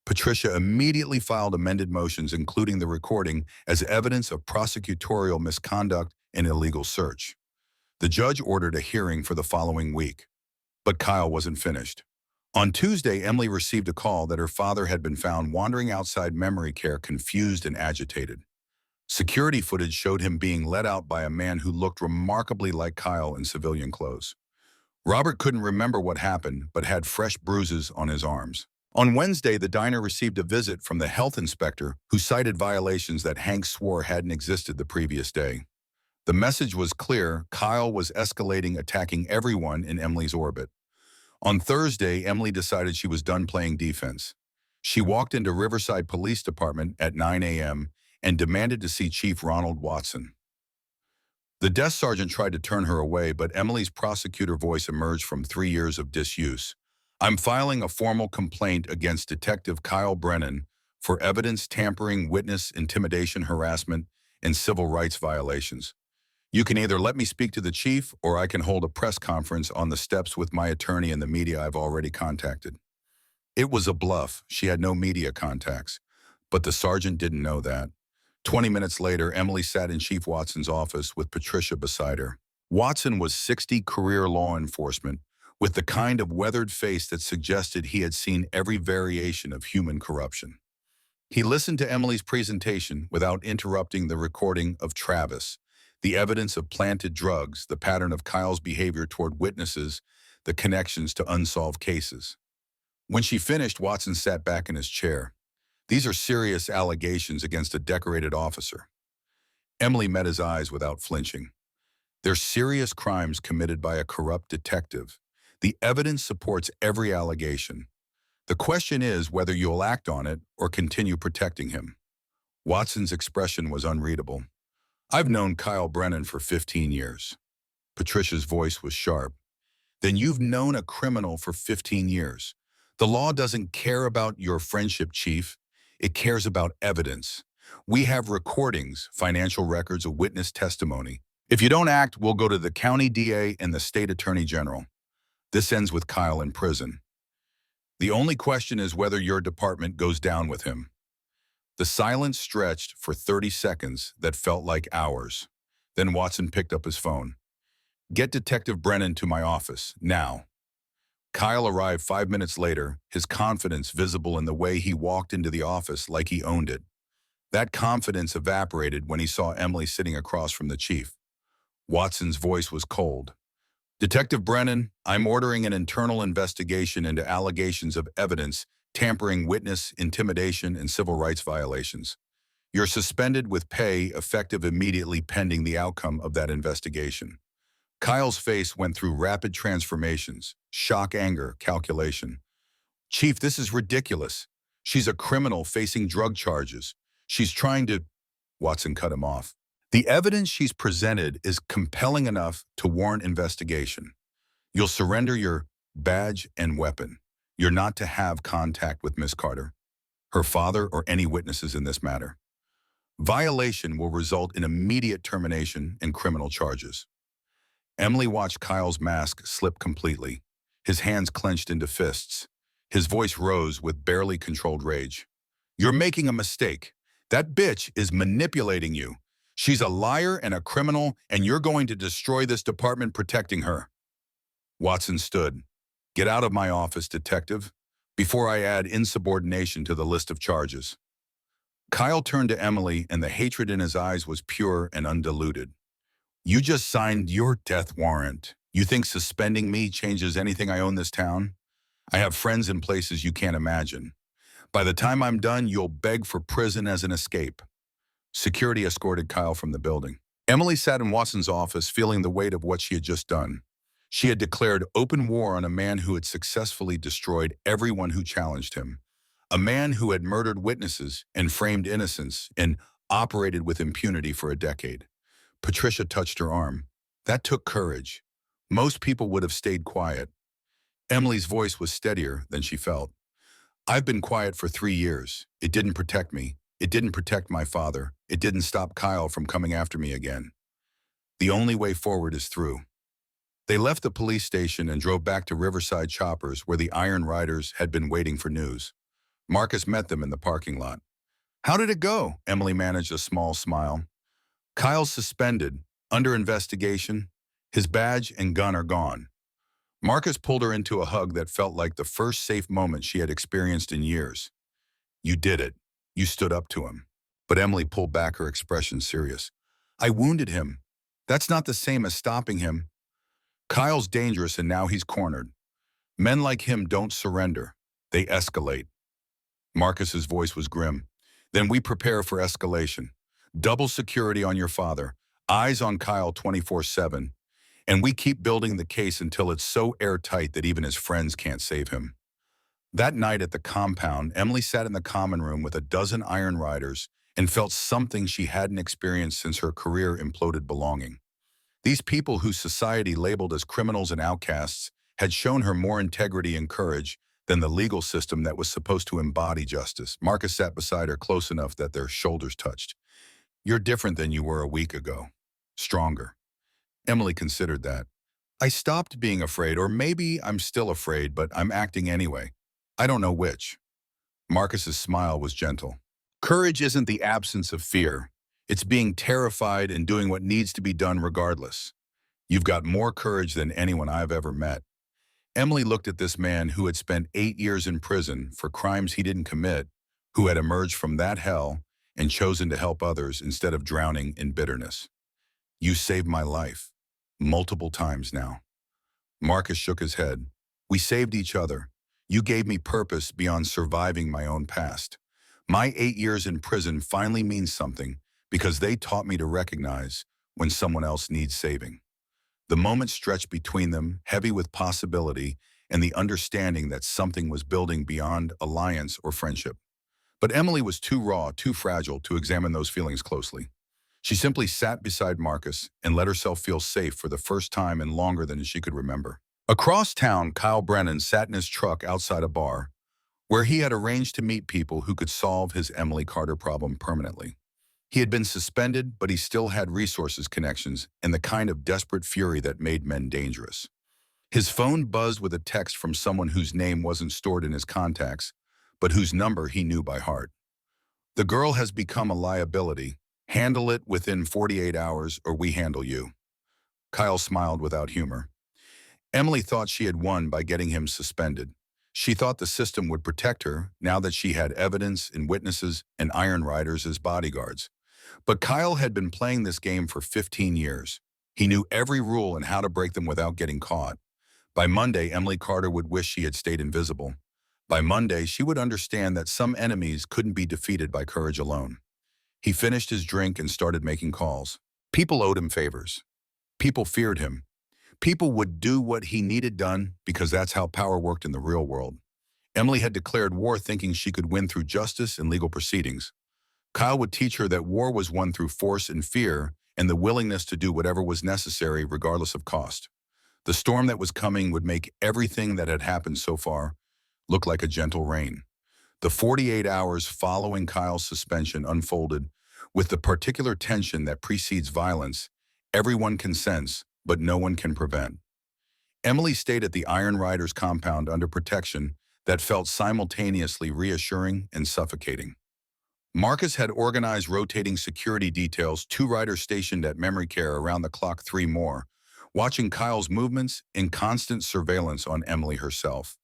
Patricia immediately filed amended motions, including the recording, as evidence of prosecutorial misconduct and illegal search. The judge ordered a hearing for the following week, but Kyle wasn't finished. On Tuesday, Emily received a call that her father had been found wandering outside memory care, confused and agitated. Security footage showed him being led out by a man who looked remarkably like Kyle in civilian clothes. Robert couldn't remember what happened, but had fresh bruises on his arms. On Wednesday, the diner received a visit from the health inspector who cited violations that Hank swore hadn't existed the previous day. The message was clear: Kyle was escalating, attacking everyone in Emily's orbit. On Thursday, Emily decided she was done playing defense. She walked into Riverside Police Department at 9 a.m. and demanded to see Chief Ronald Watson. The desk sergeant tried to turn her away, but Emily's prosecutor voice emerged from 3 years of disuse. I'm filing a formal complaint against Detective Kyle Brennan for evidence tampering, witness intimidation, harassment, and civil rights violations. You can either let me speak to the chief, or I can hold a press conference on the steps with my attorney and the media I've already contacted. It was a bluff. She had no media contacts, but the sergeant didn't know that. 20 minutes later, Emily sat in Chief Watson's office with Patricia beside her. Watson was 60, career law enforcement, with the kind of weathered face that suggested he had seen every variation of human corruption. He listened to Emily's presentation without interrupting the recording of Travis, the evidence of planted drugs, the pattern of Kyle's behavior toward witnesses, the connections to unsolved cases. When she finished, Watson sat back in his chair. These are serious allegations against a decorated officer. Emily met his eyes without flinching. They're serious crimes committed by a corrupt detective. The evidence supports every allegation. The question is whether you'll act on it or continue protecting him. Watson's expression was unreadable. I've known Kyle Brennan for 15 years. Patricia's voice was sharp. Then you've known a criminal for 15 years. The law doesn't care about your friendship, Chief. It cares about evidence. We have recordings, financial records, a witness testimony. If you don't act, we'll go to the county DA and the state attorney general. This ends with Kyle in prison. The only question is whether your department goes down with him. The silence stretched for 30 seconds that felt like hours. Then Watson picked up his phone. Get Detective Brennan to my office, now. Kyle arrived 5 minutes later, his confidence visible in the way he walked into the office like he owned it. That confidence evaporated when he saw Emily sitting across from the chief. Watson's voice was cold. Detective Brennan, I'm ordering an internal investigation into allegations of evidence, tampering, witness, intimidation, and civil rights violations. You're suspended with pay effective immediately pending the outcome of that investigation. Kyle's face went through rapid transformations, shock, anger, calculation. Chief, this is ridiculous. She's a criminal facing drug charges. She's trying to... Watson cut him off. The evidence she's presented is compelling enough to warrant investigation. You'll surrender your badge and weapon. You're not to have contact with Miss Carter, her father, or any witnesses in this matter. Violation will result in immediate termination and criminal charges. Emily watched Kyle's mask slip completely. His hands clenched into fists. His voice rose with barely controlled rage. You're making a mistake. That bitch is manipulating you. She's a liar and a criminal, and you're going to destroy this department protecting her. Watson stood. Get out of my office, detective, before I add insubordination to the list of charges. Kyle turned to Emily, and the hatred in his eyes was pure and undiluted. You just signed your death warrant. You think suspending me changes anything I own this town? I have friends in places you can't imagine. By the time I'm done, you'll beg for prison as an escape. Security escorted Kyle from the building. Emily sat in Watson's office, feeling the weight of what she had just done. She had declared open war on a man who had successfully destroyed everyone who challenged him. A man who had murdered witnesses and framed innocents and operated with impunity for a decade. Patricia touched her arm. That took courage. Most people would have stayed quiet. Emily's voice was steadier than she felt. I've been quiet for 3 years. It didn't protect me. It didn't protect my father. It didn't stop Kyle from coming after me again. The only way forward is through. They left the police station and drove back to Riverside Choppers, where the Iron Riders had been waiting for news. Marcus met them in the parking lot. How did it go? Emily managed a small smile. Kyle's suspended, under investigation. His badge and gun are gone. Marcus pulled her into a hug that felt like the first safe moment she had experienced in years. You did it. You stood up to him. But Emily pulled back, her expression serious. I wounded him. That's not the same as stopping him. Kyle's dangerous, and now he's cornered. Men like him don't surrender. They escalate. Marcus's voice was grim. Then we prepare for escalation. Double security on your father. Eyes on Kyle 24/7. And we keep building the case until it's so airtight that even his friends can't save him. That night at the compound, Emily sat in the common room with a dozen Iron Riders and felt something she hadn't experienced since her career imploded belonging. These people whose society labeled as criminals and outcasts had shown her more integrity and courage than the legal system that was supposed to embody justice. Marcus sat beside her, close enough that their shoulders touched. You're different than you were a week ago. Stronger. Emily considered that. I stopped being afraid, or maybe I'm still afraid, but I'm acting anyway. I don't know which. Marcus's smile was gentle. Courage isn't the absence of fear. It's being terrified and doing what needs to be done regardless. You've got more courage than anyone I've ever met. Emily looked at this man who had spent 8 years in prison for crimes he didn't commit, who had emerged from that hell and chosen to help others instead of drowning in bitterness. You saved my life. Multiple times now. Marcus shook his head. We saved each other. You gave me purpose beyond surviving my own past. My 8 years in prison finally means something because they taught me to recognize when someone else needs saving. The moment stretched between them, heavy with possibility and the understanding that something was building beyond alliance or friendship. But Emily was too raw, too fragile to examine those feelings closely. She simply sat beside Marcus and let herself feel safe for the first time in longer than she could remember. Across town, Kyle Brennan sat in his truck outside a bar, where he had arranged to meet people who could solve his Emily Carter problem permanently. He had been suspended, but he still had resources, connections, and the kind of desperate fury that made men dangerous. His phone buzzed with a text from someone whose name wasn't stored in his contacts, but whose number he knew by heart. The girl has become a liability. Handle it within 48 hours or we handle you. Kyle smiled without humor. Emily thought she had won by getting him suspended. She thought the system would protect her now that she had evidence and witnesses and Iron Riders as bodyguards. But Kyle had been playing this game for 15 years. He knew every rule and how to break them without getting caught. By Monday, Emily Carter would wish she had stayed invisible. By Monday, she would understand that some enemies couldn't be defeated by courage alone. He finished his drink and started making calls. People owed him favors. People feared him. People would do what he needed done because that's how power worked in the real world. Emily had declared war thinking she could win through justice and legal proceedings. Kyle would teach her that war was won through force and fear and the willingness to do whatever was necessary regardless of cost. The storm that was coming would make everything that had happened so far look like a gentle rain. The 48 hours following Kyle's suspension unfolded with the particular tension that precedes violence everyone can sense, but no one can prevent. Emily stayed at the Iron Riders compound under protection that felt simultaneously reassuring and suffocating. Marcus had organized rotating security details, 2 riders stationed at memory care around the clock, 3 more, watching Kyle's movements in constant surveillance on Emily herself.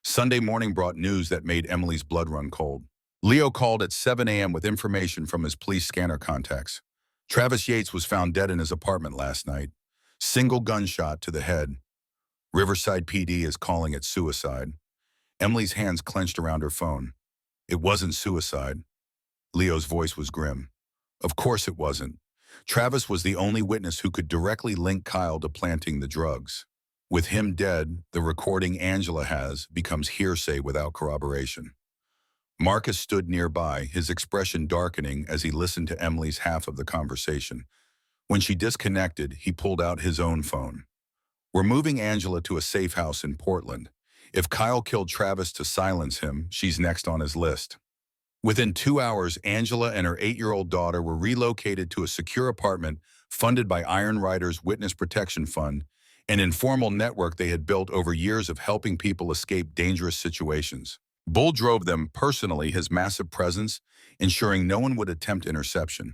Sunday morning brought news that made Emily's blood run cold. Leo called at 7 a.m. with information from his police scanner contacts. Travis Yates was found dead in his apartment last night. Single gunshot to the head. Riverside PD is calling it suicide. Emily's hands clenched around her phone. It wasn't suicide. Leo's voice was grim. Of course it wasn't. Travis was the only witness who could directly link Kyle to planting the drugs. With him dead, the recording Angela has becomes hearsay without corroboration. Marcus stood nearby, his expression darkening as he listened to Emily's half of the conversation. When she disconnected, he pulled out his own phone. We're moving Angela to a safe house in Portland. If Kyle killed Travis to silence him, she's next on his list. Within 2 hours, Angela and her 8-year-old daughter were relocated to a secure apartment funded by Iron Riders Witness Protection Fund, an informal network they had built over years of helping people escape dangerous situations. Bull drove them personally, his massive presence, ensuring no one would attempt interception.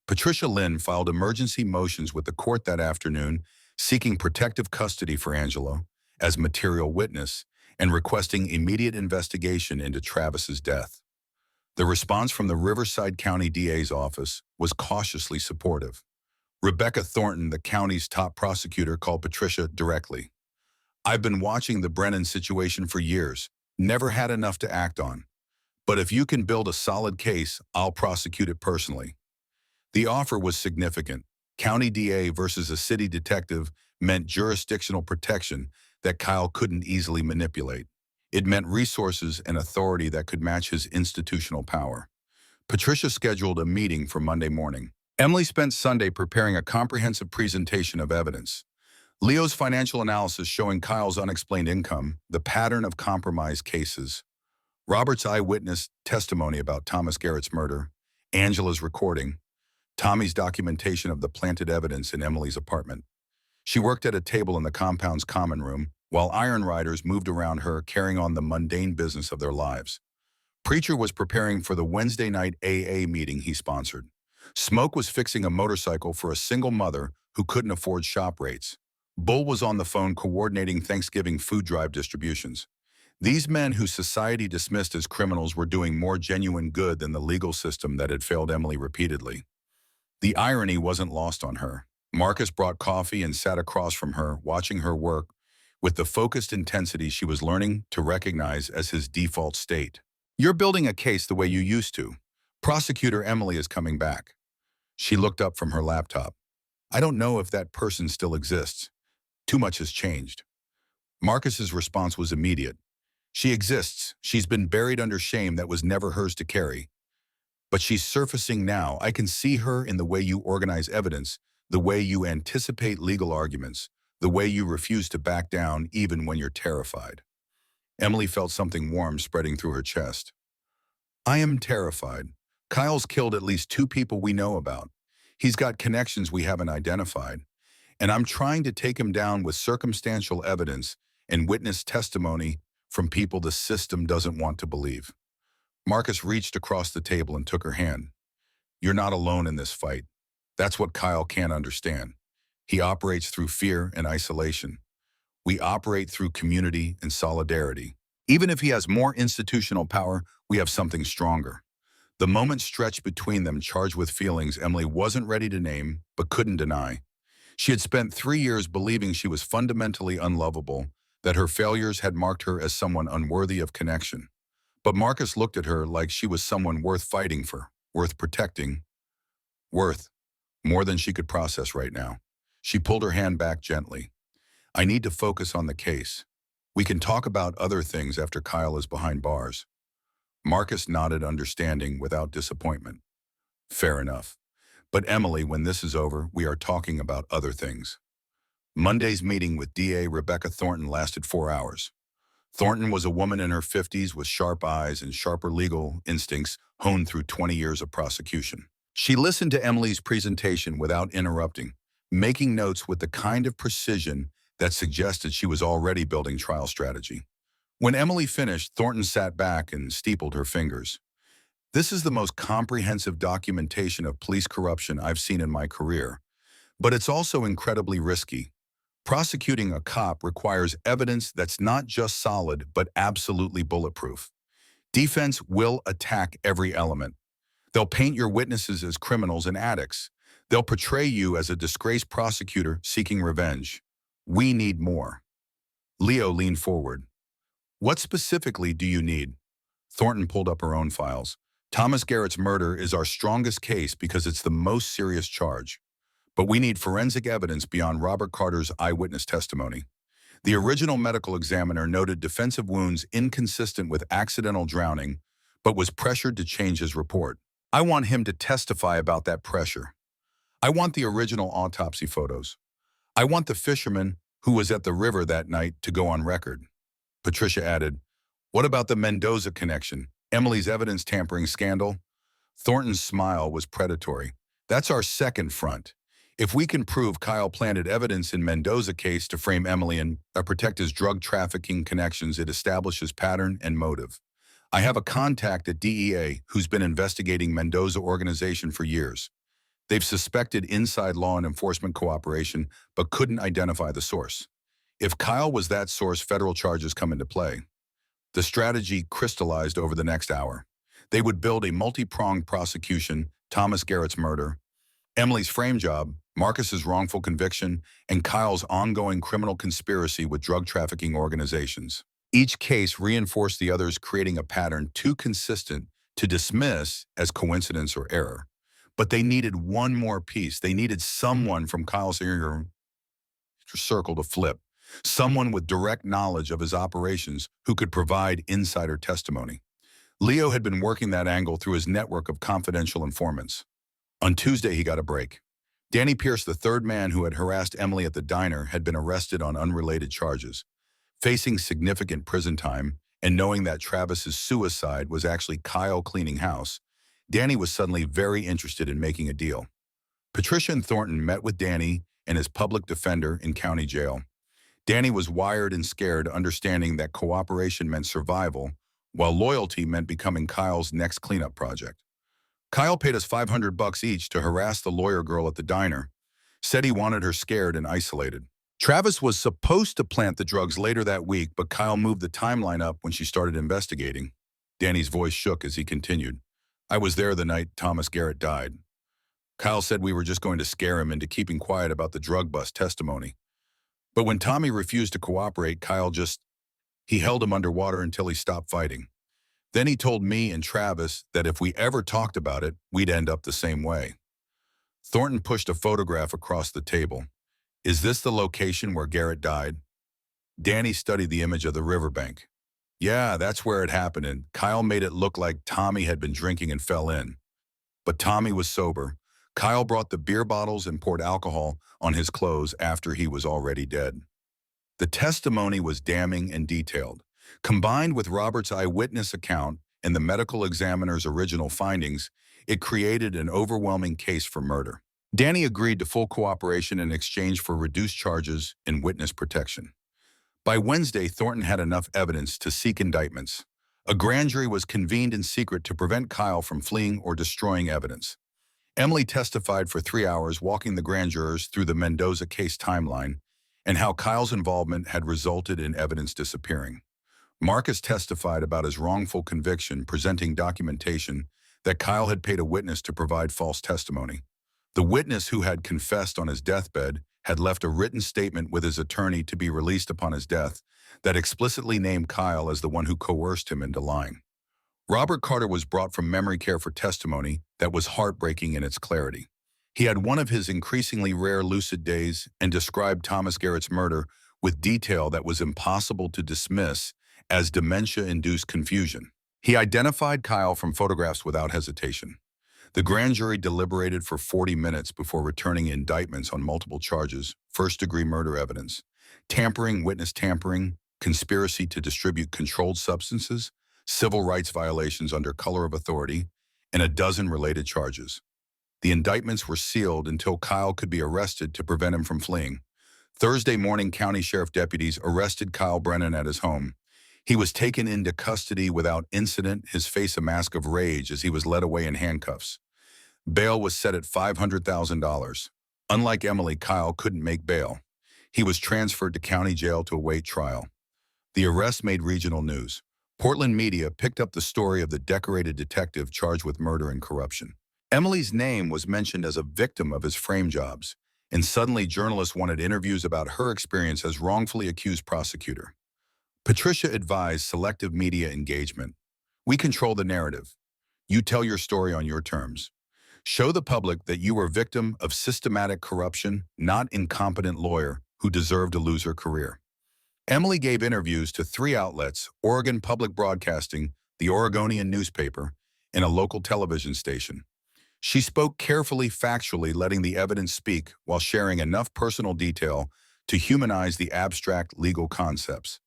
Patricia Lynn filed emergency motions with the court that afternoon, seeking protective custody for Angela as material witness and requesting immediate investigation into Travis's death. The response from the Riverside County DA's office was cautiously supportive. Rebecca Thornton, the county's top prosecutor, called Patricia directly. I've been watching the Brennan situation for years, never had enough to act on. But if you can build a solid case, I'll prosecute it personally. The offer was significant. County DA versus a city detective meant jurisdictional protection that Kyle couldn't easily manipulate. It meant resources and authority that could match his institutional power. Patricia scheduled a meeting for Monday morning. Emily spent Sunday preparing a comprehensive presentation of evidence. Leo's financial analysis showing Kyle's unexplained income, the pattern of compromised cases, Robert's eyewitness testimony about Thomas Garrett's murder, Angela's recording, Tommy's documentation of the planted evidence in Emily's apartment. She worked at a table in the compound's common room, while Iron Riders moved around her, carrying on the mundane business of their lives. Preacher was preparing for the Wednesday night AA meeting he sponsored. Smoke was fixing a motorcycle for a single mother who couldn't afford shop rates. Bull was on the phone coordinating Thanksgiving food drive distributions. These men who society dismissed as criminals were doing more genuine good than the legal system that had failed Emily repeatedly. The irony wasn't lost on her. Marcus brought coffee and sat across from her, watching her work with the focused intensity she was learning to recognize as his default state. You're building a case the way you used to. Prosecutor Emily is coming back. She looked up from her laptop. I don't know if that person still exists. Too much has changed. Marcus's response was immediate. She exists. She's been buried under shame that was never hers to carry. But she's surfacing now. I can see her in the way you organize evidence, the way you anticipate legal arguments, the way you refuse to back down even when you're terrified. Emily felt something warm spreading through her chest. I am terrified. Kyle's killed at least 2 people we know about. He's got connections we haven't identified. And I'm trying to take him down with circumstantial evidence and witness testimony from people the system doesn't want to believe. Marcus reached across the table and took her hand. You're not alone in this fight. That's what Kyle can't understand. He operates through fear and isolation. We operate through community and solidarity. Even if he has more institutional power, we have something stronger. The moment stretched between them, charged with feelings Emily wasn't ready to name, but couldn't deny. She had spent 3 years believing she was fundamentally unlovable, that her failures had marked her as someone unworthy of connection. But Marcus looked at her like she was someone worth fighting for, worth protecting, worth more than she could process right now. She pulled her hand back gently. I need to focus on the case. We can talk about other things after Kyle is behind bars. Marcus nodded understanding without disappointment. Fair enough. But Emily, when this is over, we are talking about other things. Monday's meeting with DA Rebecca Thornton lasted 4 hours. Thornton was a woman in her 50s with sharp eyes and sharper legal instincts honed through 20 years of prosecution. She listened to Emily's presentation without interrupting, making notes with the kind of precision that suggested she was already building trial strategy. When Emily finished, Thornton sat back and steepled her fingers. This is the most comprehensive documentation of police corruption I've seen in my career, but it's also incredibly risky. Prosecuting a cop requires evidence that's not just solid, but absolutely bulletproof. Defense will attack every element. They'll paint your witnesses as criminals and addicts. They'll portray you as a disgraced prosecutor seeking revenge. We need more. Leo leaned forward. What specifically do you need? Thornton pulled up her own files. Thomas Garrett's murder is our strongest case because it's the most serious charge. But we need forensic evidence beyond Robert Carter's eyewitness testimony. The original medical examiner noted defensive wounds inconsistent with accidental drowning, but was pressured to change his report. I want him to testify about that pressure. I want the original autopsy photos. I want the fisherman who was at the river that night to go on record. Patricia added, what about the Mendoza connection, Emily's evidence tampering scandal? Thornton's smile was predatory. That's our second front. If we can prove Kyle planted evidence in Mendoza case to frame Emily and protect his drug trafficking connections, it establishes pattern and motive. I have a contact at DEA who's been investigating Mendoza organization for years. They've suspected inside law and enforcement cooperation, but couldn't identify the source. If Kyle was that source, federal charges come into play. The strategy crystallized over the next hour. They would build a multi-pronged prosecution: Thomas Garrett's murder, Emily's frame job, Marcus's wrongful conviction, and Kyle's ongoing criminal conspiracy with drug trafficking organizations. Each case reinforced the others, creating a pattern too consistent to dismiss as coincidence or error. But they needed one more piece. They needed someone from Kyle's inner circle to flip. Someone with direct knowledge of his operations who could provide insider testimony. Leo had been working that angle through his network of confidential informants. On Tuesday, he got a break. Danny Pierce, the third man who had harassed Emily at the diner, had been arrested on unrelated charges. Facing significant prison time and knowing that Travis's suicide was actually Kyle cleaning house, Danny was suddenly very interested in making a deal. Patricia and Thornton met with Danny and his public defender in county jail. Danny was wired and scared, understanding that cooperation meant survival, while loyalty meant becoming Kyle's next cleanup project. Kyle paid us $500 each to harass the lawyer girl at the diner, said he wanted her scared and isolated. Travis was supposed to plant the drugs later that week, but Kyle moved the timeline up when she started investigating. Danny's voice shook as he continued. I was there the night Thomas Garrett died. Kyle said we were just going to scare him into keeping quiet about the drug bust testimony. But when Tommy refused to cooperate, he held him underwater until he stopped fighting. Then he told me and Travis that if we ever talked about it, we'd end up the same way. Thornton pushed a photograph across the table. Is this the location where Garrett died? Danny studied the image of the riverbank. Yeah, that's where it happened, and Kyle made it look like Tommy had been drinking and fell in. But Tommy was sober. Kyle brought the beer bottles and poured alcohol on his clothes after he was already dead. The testimony was damning and detailed. Combined with Robert's eyewitness account and the medical examiner's original findings, it created an overwhelming case for murder. Danny agreed to full cooperation in exchange for reduced charges and witness protection. By Wednesday, Thornton had enough evidence to seek indictments. A grand jury was convened in secret to prevent Kyle from fleeing or destroying evidence. Emily testified for 3 hours, walking the grand jurors through the Mendoza case timeline and how Kyle's involvement had resulted in evidence disappearing. Marcus testified about his wrongful conviction, presenting documentation that Kyle had paid a witness to provide false testimony. The witness, who had confessed on his deathbed, had left a written statement with his attorney to be released upon his death that explicitly named Kyle as the one who coerced him into lying. Robert Carter was brought from memory care for testimony that was heartbreaking in its clarity. He had one of his increasingly rare lucid days and described Thomas Garrett's murder with detail that was impossible to dismiss as dementia-induced confusion. He identified Kyle from photographs without hesitation. The grand jury deliberated for 40 minutes before returning indictments on multiple charges: first-degree murder evidence, tampering, witness tampering, conspiracy to distribute controlled substances, civil rights violations under color of authority, and a dozen related charges. The indictments were sealed until Kyle could be arrested to prevent him from fleeing. Thursday morning, county sheriff deputies arrested Kyle Brennan at his home. He was taken into custody without incident, his face a mask of rage as he was led away in handcuffs. Bail was set at $500,000. Unlike Emily, Kyle couldn't make bail. He was transferred to county jail to await trial. The arrest made regional news. Portland media picked up the story of the decorated detective charged with murder and corruption. Emily's name was mentioned as a victim of his frame jobs, and suddenly journalists wanted interviews about her experience as wrongfully accused prosecutor. Patricia advised selective media engagement. We control the narrative. You tell your story on your terms. Show the public that you were victim of systematic corruption, not incompetent lawyer who deserved to lose her career. Emily gave interviews to 3 outlets: Oregon Public Broadcasting, the Oregonian newspaper, and a local television station. She spoke carefully, factually, letting the evidence speak while sharing enough personal detail to humanize the abstract legal concepts.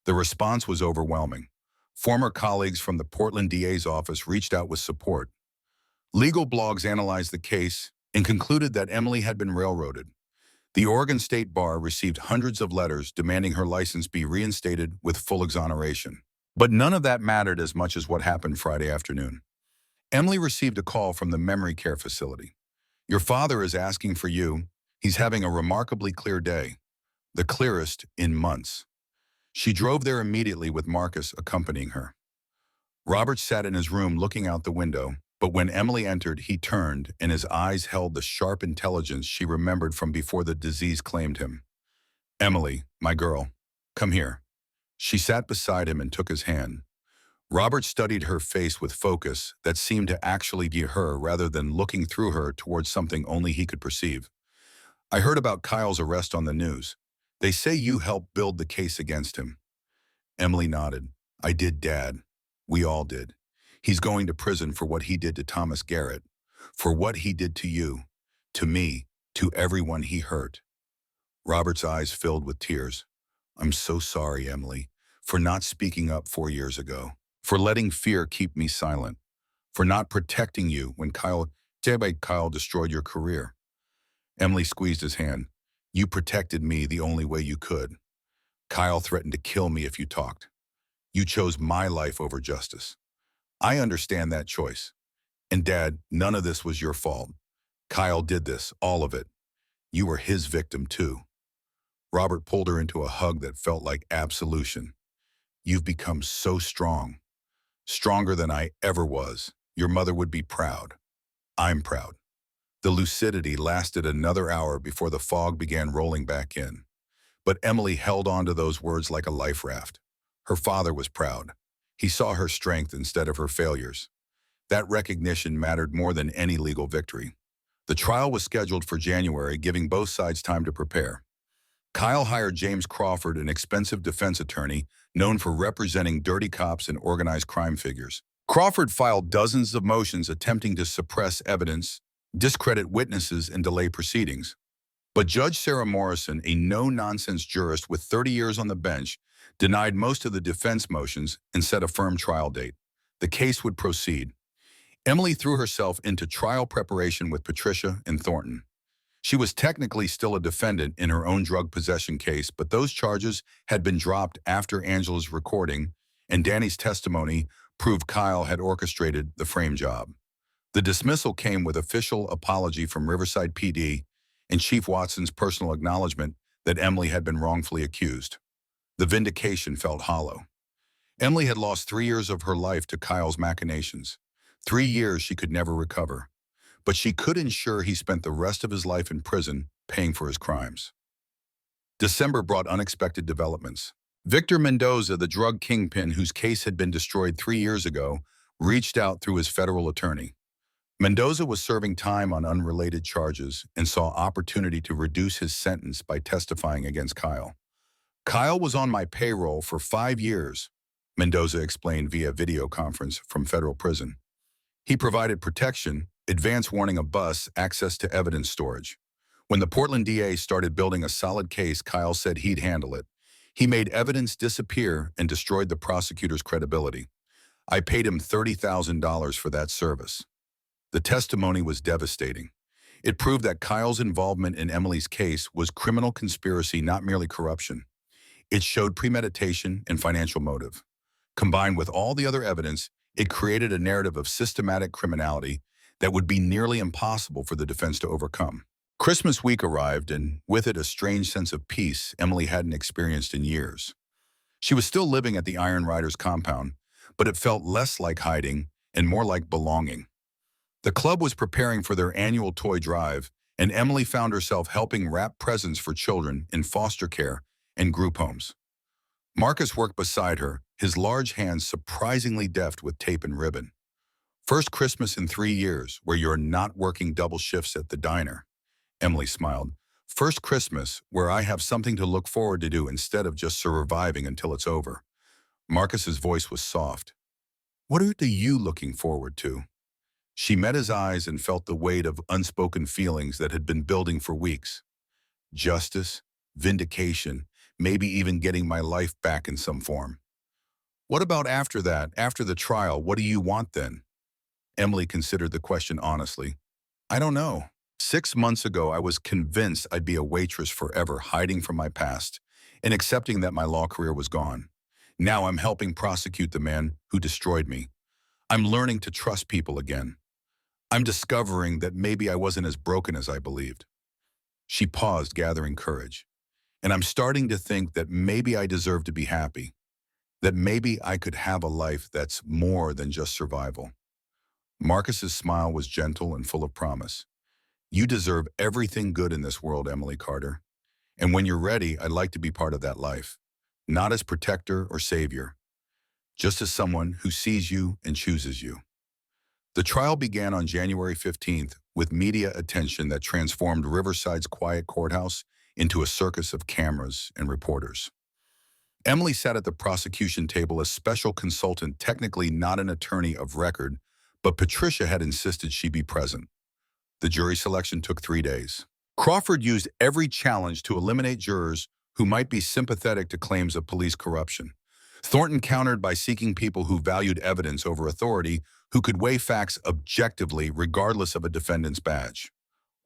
The response was overwhelming. Former colleagues from the Portland DA's office reached out with support. Legal blogs analyzed the case and concluded that Emily had been railroaded. The Oregon State Bar received hundreds of letters demanding her license be reinstated with full exoneration. But none of that mattered as much as what happened Friday afternoon. Emily received a call from the memory care facility. Your father is asking for you. He's having a remarkably clear day, the clearest in months. She drove there immediately with Marcus accompanying her. Robert sat in his room looking out the window, but when Emily entered, he turned and his eyes held the sharp intelligence she remembered from before the disease claimed him. Emily, my girl, come here. She sat beside him and took his hand. Robert studied her face with focus that seemed to actually be her rather than looking through her towards something only he could perceive. I heard about Kyle's arrest on the news. They say you helped build the case against him. Emily nodded. I did, Dad. We all did. He's going to prison for what he did to Thomas Garrett, for what he did to you, to me, to everyone he hurt. Robert's eyes filled with tears. I'm so sorry, Emily, for not speaking up 4 years ago, for letting fear keep me silent, for not protecting you when Kyle destroyed your career. Emily squeezed his hand. You protected me the only way you could. Kyle threatened to kill me if you talked. You chose my life over justice. I understand that choice. And Dad, none of this was your fault. Kyle did this, all of it. You were his victim too. Robert pulled her into a hug that felt like absolution. You've become so strong. Stronger than I ever was. Your mother would be proud. I'm proud. The lucidity lasted another hour before the fog began rolling back in. But Emily held on to those words like a life raft. Her father was proud. He saw her strength instead of her failures. That recognition mattered more than any legal victory. The trial was scheduled for January, giving both sides time to prepare. Kyle hired James Crawford, an expensive defense attorney known for representing dirty cops and organized crime figures. Crawford filed dozens of motions attempting to suppress evidence, discredit witnesses, and delay proceedings. But Judge Sarah Morrison, a no-nonsense jurist with 30 years on the bench, denied most of the defense motions and set a firm trial date. The case would proceed. Emily threw herself into trial preparation with Patricia and Thornton. She was technically still a defendant in her own drug possession case, but those charges had been dropped after Angela's recording, and Danny's testimony proved Kyle had orchestrated the frame job. The dismissal came with official apology from Riverside PD and Chief Watson's personal acknowledgement that Emily had been wrongfully accused. The vindication felt hollow. Emily had lost 3 years of her life to Kyle's machinations. 3 years she could never recover. But she could ensure he spent the rest of his life in prison paying for his crimes. December brought unexpected developments. Victor Mendoza, the drug kingpin whose case had been destroyed 3 years ago, reached out through his federal attorney. Mendoza was serving time on unrelated charges and saw opportunity to reduce his sentence by testifying against Kyle. Kyle was on my payroll for 5 years, Mendoza explained via video conference from federal prison. He provided protection, advance warning of bus, access to evidence storage. When the Portland DA started building a solid case, Kyle said he'd handle it. He made evidence disappear and destroyed the prosecutor's credibility. I paid him $30,000 for that service. The testimony was devastating. It proved that Kyle's involvement in Emily's case was criminal conspiracy, not merely corruption. It showed premeditation and financial motive. Combined with all the other evidence, it created a narrative of systematic criminality that would be nearly impossible for the defense to overcome. Christmas week arrived, and with it a strange sense of peace Emily hadn't experienced in years. She was still living at the Iron Riders compound, but it felt less like hiding and more like belonging. The club was preparing for their annual toy drive, and Emily found herself helping wrap presents for children in foster care and group homes. Marcus worked beside her, his large hands surprisingly deft with tape and ribbon. First Christmas in 3 years where you're not working double shifts at the diner. Emily smiled. First Christmas where I have something to look forward to do instead of just surviving until it's over. Marcus's voice was soft. What are you looking forward to? She met his eyes and felt the weight of unspoken feelings that had been building for weeks. Justice, vindication, maybe even getting my life back in some form. What about after that, after the trial, what do you want then? Emily considered the question honestly. I don't know. 6 months ago, I was convinced I'd be a waitress forever, hiding from my past and accepting that my law career was gone. Now I'm helping prosecute the man who destroyed me. I'm learning to trust people again. I'm discovering that maybe I wasn't as broken as I believed. She paused, gathering courage. And I'm starting to think that maybe I deserve to be happy, that maybe I could have a life that's more than just survival. Marcus's smile was gentle and full of promise. You deserve everything good in this world, Emily Carter. And when you're ready, I'd like to be part of that life. Not as protector or savior, just as someone who sees you and chooses you. The trial began on January 15th with media attention that transformed Riverside's quiet courthouse into a circus of cameras and reporters. Emily sat at the prosecution table as special consultant, technically not an attorney of record, but Patricia had insisted she be present. The jury selection took 3 days. Crawford used every challenge to eliminate jurors who might be sympathetic to claims of police corruption. Thornton countered by seeking people who valued evidence over authority, who could weigh facts objectively regardless of a defendant's badge.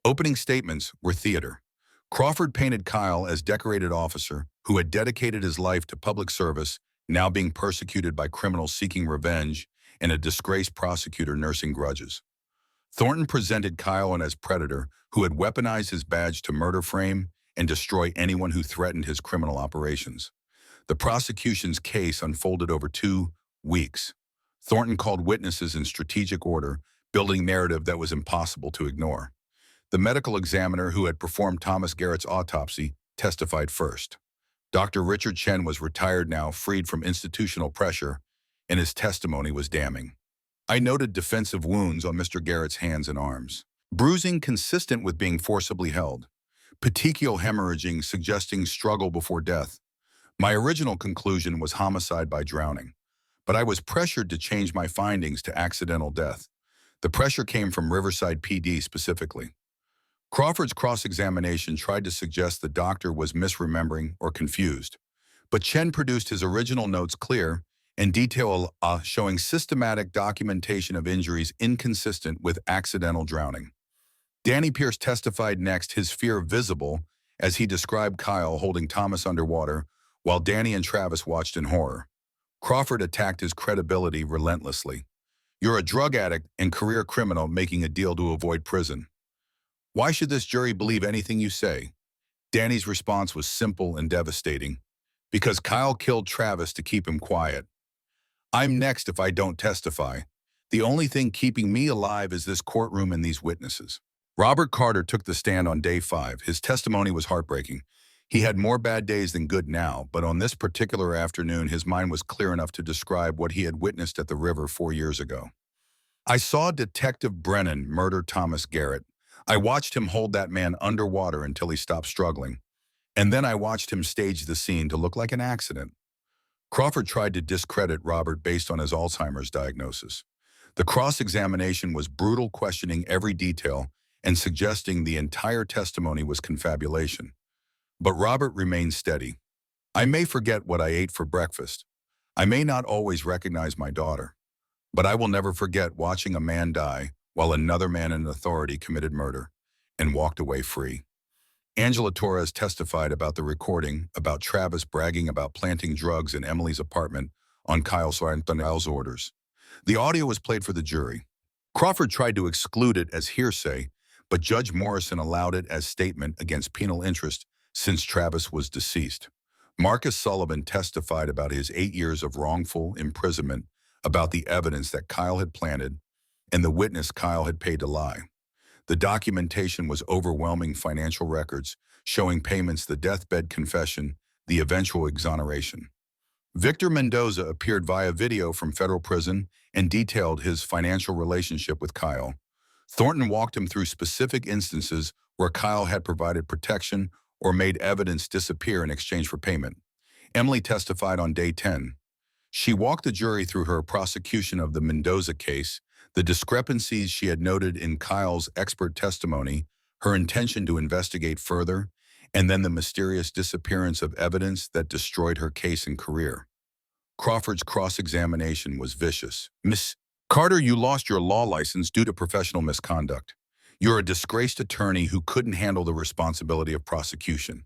Opening statements were theater. Crawford painted Kyle as decorated officer who had dedicated his life to public service, now being persecuted by criminals seeking revenge and a disgraced prosecutor nursing grudges. Thornton presented Kyle as predator who had weaponized his badge to murder, frame, and destroy anyone who threatened his criminal operations. The prosecution's case unfolded over 2 weeks. Thornton called witnesses in strategic order, building narrative that was impossible to ignore. The medical examiner who had performed Thomas Garrett's autopsy testified first. Dr. Richard Chen was retired now, freed from institutional pressure, and his testimony was damning. I noted defensive wounds on Mr. Garrett's hands and arms. Bruising consistent with being forcibly held. Petechial hemorrhaging suggesting struggle before death. My original conclusion was homicide by drowning, but I was pressured to change my findings to accidental death. The pressure came from Riverside PD specifically. Crawford's cross-examination tried to suggest the doctor was misremembering or confused, but Chen produced his original notes clear and detailed, showing systematic documentation of injuries inconsistent with accidental drowning. Danny Pierce testified next, his fear visible as he described Kyle holding Thomas underwater while Danny and Travis watched in horror. Crawford attacked his credibility relentlessly. You're a drug addict and career criminal making a deal to avoid prison. Why should this jury believe anything you say? Danny's response was simple and devastating. Because Kyle killed Travis to keep him quiet. I'm next if I don't testify. The only thing keeping me alive is this courtroom and these witnesses. Robert Carter took the stand on day 5. His testimony was heartbreaking. He had more bad days than good now, but on this particular afternoon, his mind was clear enough to describe what he had witnessed at the river 4 years ago. I saw Detective Brennan murder Thomas Garrett. I watched him hold that man underwater until he stopped struggling. And then I watched him stage the scene to look like an accident. Crawford tried to discredit Robert based on his Alzheimer's diagnosis. The cross-examination was brutal, questioning every detail and suggesting the entire testimony was confabulation. But Robert remained steady. I may forget what I ate for breakfast. I may not always recognize my daughter. But I will never forget watching a man die while another man in authority committed murder and walked away free. Angela Torres testified about the recording about Travis bragging about planting drugs in Emily's apartment on Kyle's orders. The audio was played for the jury. Crawford tried to exclude it as hearsay, but Judge Morrison allowed it as statement against penal interest since Travis was deceased. Marcus Sullivan testified about his 8 years of wrongful imprisonment, about the evidence that Kyle had planted, and the witness Kyle had paid to lie. The documentation was overwhelming: financial records showing payments, the deathbed confession, the eventual exoneration. Victor Mendoza appeared via video from federal prison and detailed his financial relationship with Kyle. Thornton walked him through specific instances where Kyle had provided protection or made evidence disappear in exchange for payment. Emily testified on day 10. She walked the jury through her prosecution of the Mendoza case, the discrepancies she had noted in Kyle's expert testimony, her intention to investigate further, and then the mysterious disappearance of evidence that destroyed her case and career. Crawford's cross-examination was vicious. "Miss Carter, you lost your law license due to professional misconduct. You're a disgraced attorney who couldn't handle the responsibility of prosecution.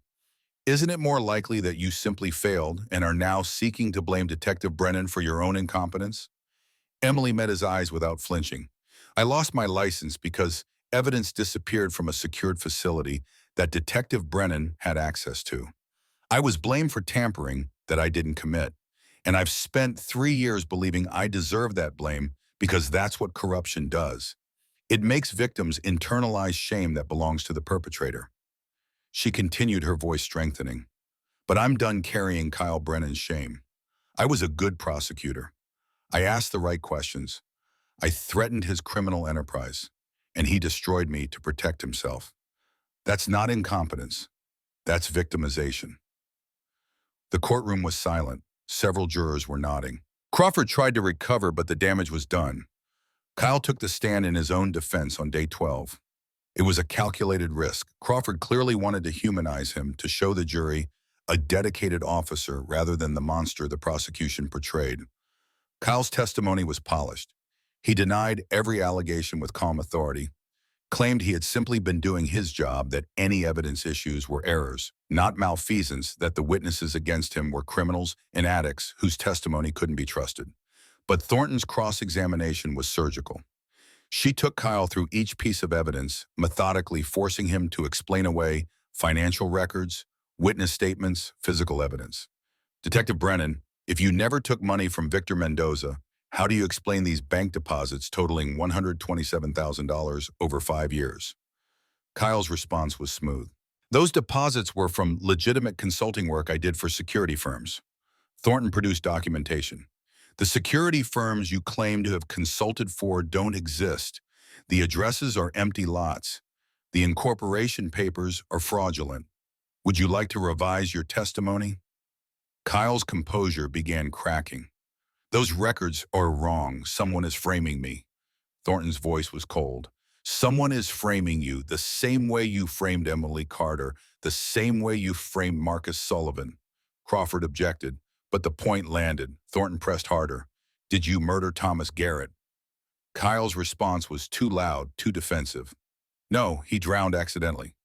Isn't it more likely that you simply failed and are now seeking to blame Detective Brennan for your own incompetence?" Emily met his eyes without flinching. "I lost my license because evidence disappeared from a secured facility that Detective Brennan had access to. I was blamed for tampering that I didn't commit, and I've spent 3 years believing I deserve that blame because that's what corruption does. It makes victims internalize shame that belongs to the perpetrator." She continued, her voice strengthening. "But I'm done carrying Kyle Brennan's shame. I was a good prosecutor. I asked the right questions. I threatened his criminal enterprise, and he destroyed me to protect himself. That's not incompetence. That's victimization." The courtroom was silent. Several jurors were nodding. Crawford tried to recover, but the damage was done. Kyle took the stand in his own defense on day 12. It was a calculated risk. Crawford clearly wanted to humanize him, to show the jury a dedicated officer rather than the monster the prosecution portrayed. Kyle's testimony was polished. He denied every allegation with calm authority, claimed he had simply been doing his job, that any evidence issues were errors, not malfeasance, that the witnesses against him were criminals and addicts whose testimony couldn't be trusted. But Thornton's cross-examination was surgical. She took Kyle through each piece of evidence, methodically forcing him to explain away financial records, witness statements, physical evidence. "Detective Brennan, if you never took money from Victor Mendoza, how do you explain these bank deposits totaling $127,000 over 5 years? Kyle's response was smooth. "Those deposits were from legitimate consulting work I did for security firms." Thornton produced documentation. "The security firms you claim to have consulted for don't exist. The addresses are empty lots. The incorporation papers are fraudulent. Would you like to revise your testimony?" Kyle's composure began cracking. "Those records are wrong. Someone is framing me." Thornton's voice was cold. "Someone is framing you the same way you framed Emily Carter, the same way you framed Marcus Sullivan." Crawford objected, but the point landed. Thornton pressed harder. "Did you murder Thomas Garrett?" Kyle's response was too loud, too defensive. "No, he drowned accidentally."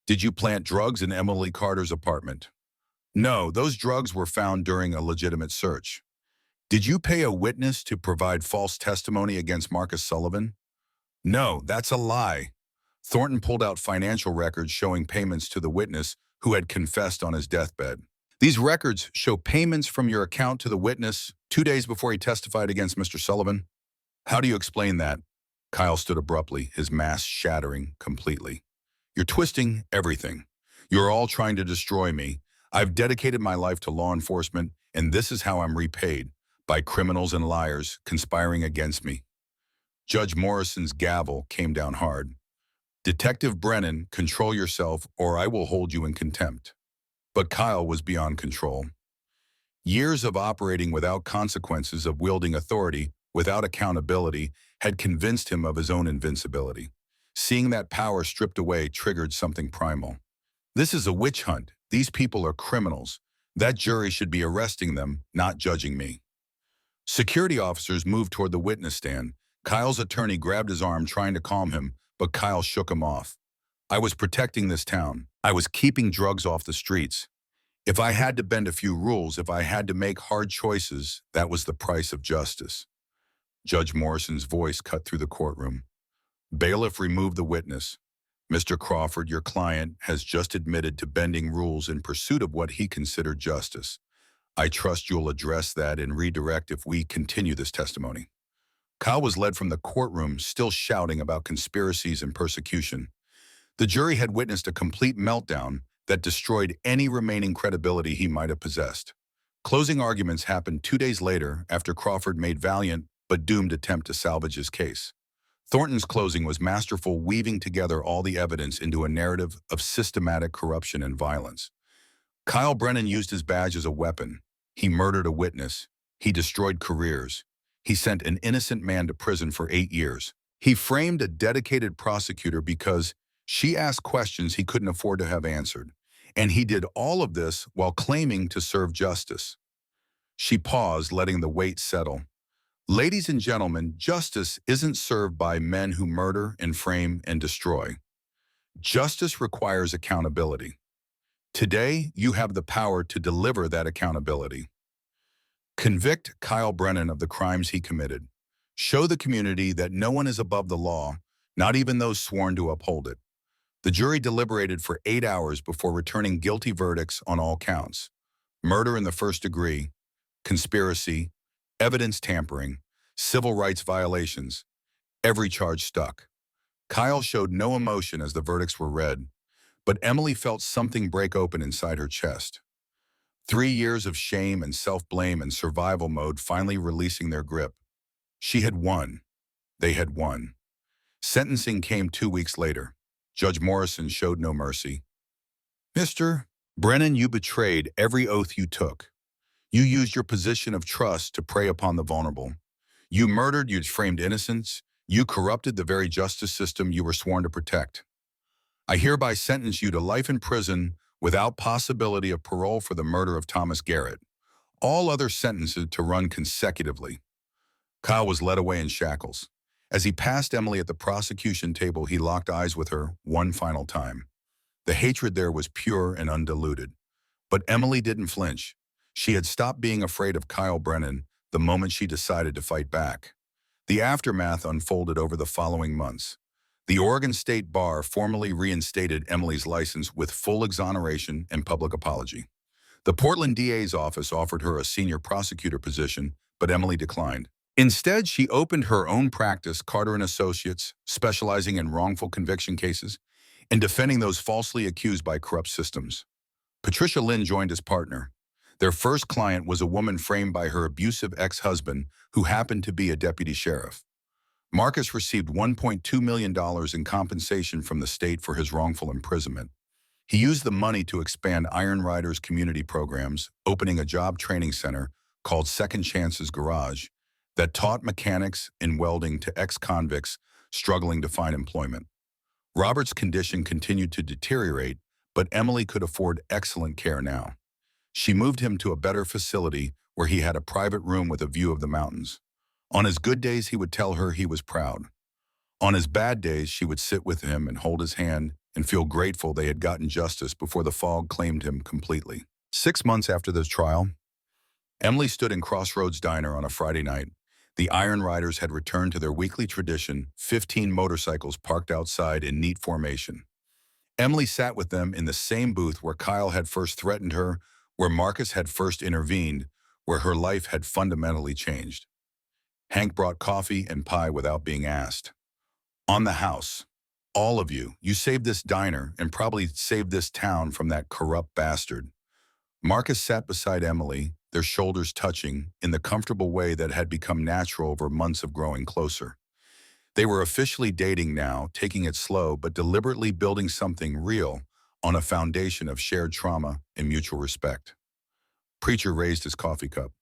"Did you plant drugs in Emily Carter's apartment?" "No, those drugs were found during a legitimate search." "Did you pay a witness to provide false testimony against Marcus Sullivan?" "No, that's a lie." Thornton pulled out financial records showing payments to the witness who had confessed on his deathbed. "These records show payments from your account to the witness 2 days before he testified against Mr. Sullivan. How do you explain that?" Kyle stood abruptly, his mask shattering completely. "You're twisting everything. You're all trying to destroy me. I've dedicated my life to law enforcement, and this is how I'm repaid, by criminals and liars conspiring against me." Judge Morrison's gavel came down hard. "Detective Brennan, control yourself or I will hold you in contempt." But Kyle was beyond control. Years of operating without consequences, of wielding authority without accountability, had convinced him of his own invincibility. Seeing that power stripped away triggered something primal. This is a witch hunt. These people are criminals. That jury should be arresting them, not judging me. Security officers moved toward the witness stand. Kyle's attorney grabbed his arm, trying to calm him, but Kyle shook him off. I was protecting this town. I was keeping drugs off the streets. If I had to bend a few rules, if I had to make hard choices, that was the price of justice. Judge Morrison's voice cut through the courtroom. Bailiff removed the witness. Mr. Crawford, your client, has just admitted to bending rules in pursuit of what he considered justice. I trust you'll address that and redirect if we continue this testimony. Kyle was led from the courtroom, still shouting about conspiracies and persecution. The jury had witnessed a complete meltdown that destroyed any remaining credibility he might have possessed. Closing arguments happened 2 days later after Crawford made valiant but doomed attempt to salvage his case. Thornton's closing was masterful, weaving together all the evidence into a narrative of systematic corruption and violence. Kyle Brennan used his badge as a weapon. He murdered a witness. He destroyed careers. He sent an innocent man to prison for 8 years. He framed a dedicated prosecutor because she asked questions he couldn't afford to have answered. And he did all of this while claiming to serve justice. She paused, letting the weight settle. Ladies and gentlemen, justice isn't served by men who murder and frame and destroy. Justice requires accountability. Today, you have the power to deliver that accountability. Convict Kyle Brennan of the crimes he committed. Show the community that no one is above the law, not even those sworn to uphold it. The jury deliberated for 8 hours before returning guilty verdicts on all counts. Murder in the first degree, conspiracy, evidence tampering, civil rights violations. Every charge stuck. Kyle showed no emotion as the verdicts were read, but Emily felt something break open inside her chest. 3 years of shame and self-blame and survival mode finally releasing their grip. She had won. They had won. Sentencing came 2 weeks later. Judge Morrison showed no mercy. Mr. Brennan, you betrayed every oath you took. You used your position of trust to prey upon the vulnerable. You murdered, you framed innocence. You corrupted the very justice system you were sworn to protect. I hereby sentence you to life in prison without possibility of parole for the murder of Thomas Garrett. All other sentences to run consecutively. Kyle was led away in shackles. As he passed Emily at the prosecution table, he locked eyes with her one final time. The hatred there was pure and undiluted. But Emily didn't flinch. She had stopped being afraid of Kyle Brennan the moment she decided to fight back. The aftermath unfolded over the following months. The Oregon State Bar formally reinstated Emily's license with full exoneration and public apology. The Portland DA's office offered her a senior prosecutor position, but Emily declined. Instead, she opened her own practice, Carter & Associates, specializing in wrongful conviction cases and defending those falsely accused by corrupt systems. Patricia Lynn joined as partner. Their first client was a woman framed by her abusive ex-husband who happened to be a deputy sheriff. Marcus received $1.2 million in compensation from the state for his wrongful imprisonment. He used the money to expand Iron Riders community programs, opening a job training center called Second Chances Garage that taught mechanics and welding to ex-convicts struggling to find employment. Robert's condition continued to deteriorate, but Emily could afford excellent care now. She moved him to a better facility where he had a private room with a view of the mountains. On his good days, he would tell her he was proud. On his bad days, she would sit with him and hold his hand and feel grateful they had gotten justice before the fog claimed him completely. 6 months after the trial, Emily stood in Crossroads Diner on a Friday night. The Iron Riders had returned to their weekly tradition, 15 motorcycles parked outside in neat formation. Emily sat with them in the same booth where Kyle had first threatened her, where Marcus had first intervened, where her life had fundamentally changed. Hank brought coffee and pie without being asked. On the house, all of you, you saved this diner and probably saved this town from that corrupt bastard. Marcus sat beside Emily, their shoulders touching, in the comfortable way that had become natural over months of growing closer. They were officially dating now, taking it slow but deliberately building something real, on a foundation of shared trauma and mutual respect. Preacher raised his coffee cup.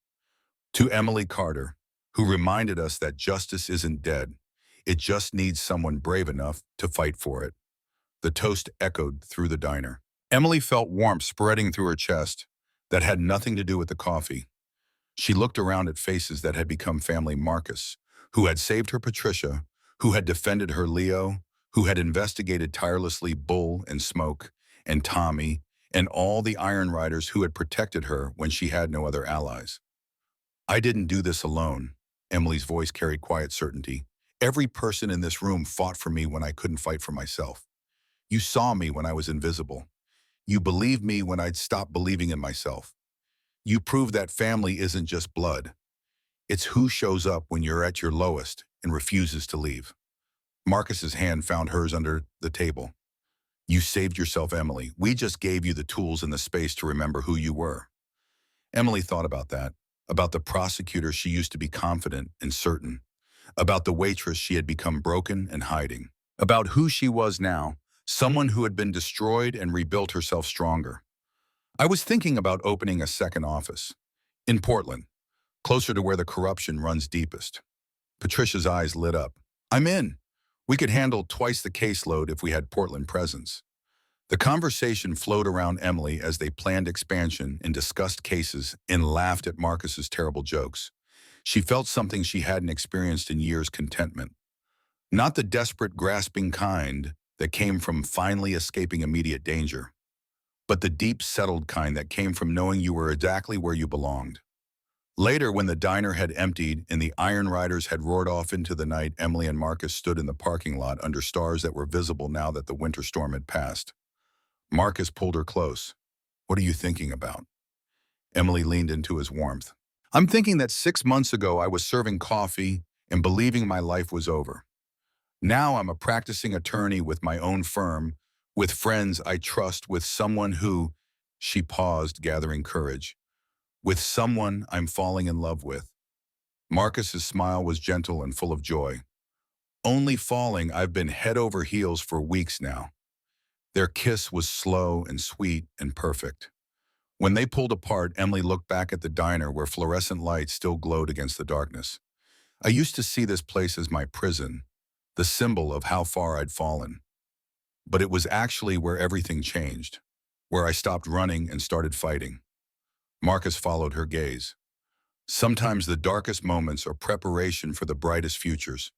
To Emily Carter, who reminded us that justice isn't dead, it just needs someone brave enough to fight for it. The toast echoed through the diner. Emily felt warmth spreading through her chest that had nothing to do with the coffee. She looked around at faces that had become family: Marcus, who had saved her Patricia, who had defended her Leo, who had investigated tirelessly Bull and Smoke, and Tommy, and all the Iron Riders who had protected her when she had no other allies. I didn't do this alone. Emily's voice carried quiet certainty. Every person in this room fought for me when I couldn't fight for myself. You saw me when I was invisible. You believed me when I'd stopped believing in myself. You proved that family isn't just blood. It's who shows up when you're at your lowest and refuses to leave. Marcus's hand found hers under the table. You saved yourself, Emily. We just gave you the tools and the space to remember who you were. Emily thought about that, about the prosecutor she used to be confident and certain, about the waitress she had become broken and hiding, about who she was now, someone who had been destroyed and rebuilt herself stronger. I was thinking about opening a second office in Portland, closer to where the corruption runs deepest. Patricia's eyes lit up. I'm in. We could handle twice the caseload if we had Portland presence. The conversation flowed around Emily as they planned expansion and discussed cases and laughed at Marcus's terrible jokes. She felt something she hadn't experienced in years: contentment. Not the desperate, grasping kind that came from finally escaping immediate danger, but the deep, settled kind that came from knowing you were exactly where you belonged. Later, when the diner had emptied and the Iron Riders had roared off into the night, Emily and Marcus stood in the parking lot under stars that were visible now that the winter storm had passed. Marcus pulled her close. What are you thinking about? Emily leaned into his warmth. I'm thinking that 6 months ago I was serving coffee and believing my life was over. Now I'm a practicing attorney with my own firm, with friends I trust, with someone who, she paused, gathering courage, with someone I'm falling in love with. Marcus's smile was gentle and full of joy. Only falling, I've been head over heels for weeks now. Their kiss was slow and sweet and perfect. When they pulled apart, Emily looked back at the diner where fluorescent lights still glowed against the darkness. I used to see this place as my prison, the symbol of how far I'd fallen. But it was actually where everything changed, where I stopped running and started fighting. Marcus followed her gaze. Sometimes the darkest moments are preparation for the brightest futures.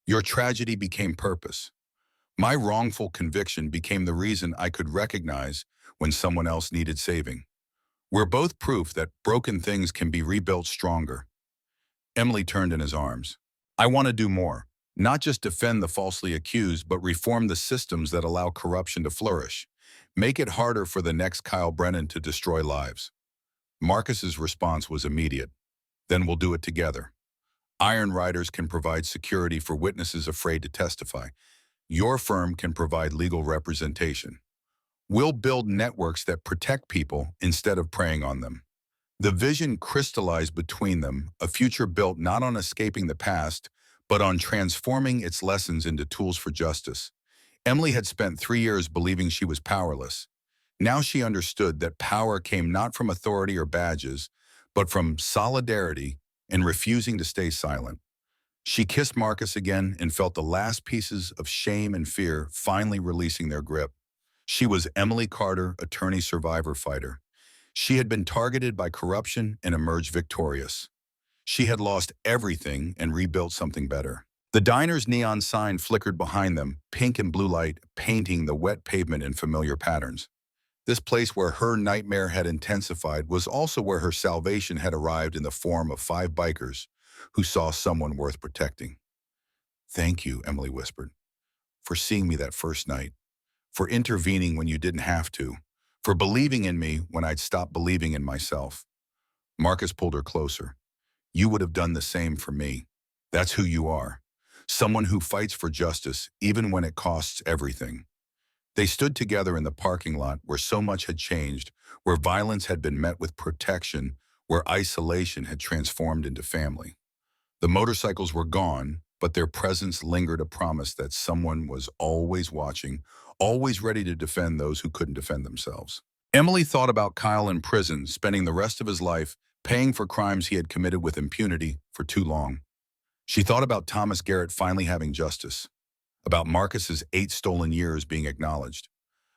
Your tragedy became purpose. My wrongful conviction became the reason I could recognize when someone else needed saving. We're both proof that broken things can be rebuilt stronger. Emily turned in his arms. I want to do more, not just defend the falsely accused, but reform the systems that allow corruption to flourish. Make it harder for the next Kyle Brennan to destroy lives. Marcus's response was immediate. Then we'll do it together. Iron Riders can provide security for witnesses afraid to testify. Your firm can provide legal representation. We'll build networks that protect people instead of preying on them. The vision crystallized between them, a future built not on escaping the past, but on transforming its lessons into tools for justice. Emily had spent 3 years believing she was powerless. Now she understood that power came not from authority or badges, but from solidarity and refusing to stay silent. She kissed Marcus again and felt the last pieces of shame and fear finally releasing their grip. She was Emily Carter, attorney, survivor, fighter. She had been targeted by corruption and emerged victorious. She had lost everything and rebuilt something better. The diner's neon sign flickered behind them, pink and blue light painting the wet pavement in familiar patterns. This place where her nightmare had intensified was also where her salvation had arrived in the form of 5 bikers who saw someone worth protecting. Thank you, Emily whispered, for seeing me that first night, for intervening when you didn't have to, for believing in me when I'd stopped believing in myself. Marcus pulled her closer. You would have done the same for me. That's who you are. Someone who fights for justice even when it costs everything. They stood together in the parking lot where so much had changed, where violence had been met with protection, where isolation had transformed into family. The motorcycles were gone, but their presence lingered a promise that someone was always watching, always ready to defend those who couldn't defend themselves. Emily thought about Kyle in prison, spending the rest of his life paying for crimes he had committed with impunity for too long. She thought about Thomas Garrett finally having justice, about Marcus's 8 stolen years being acknowledged,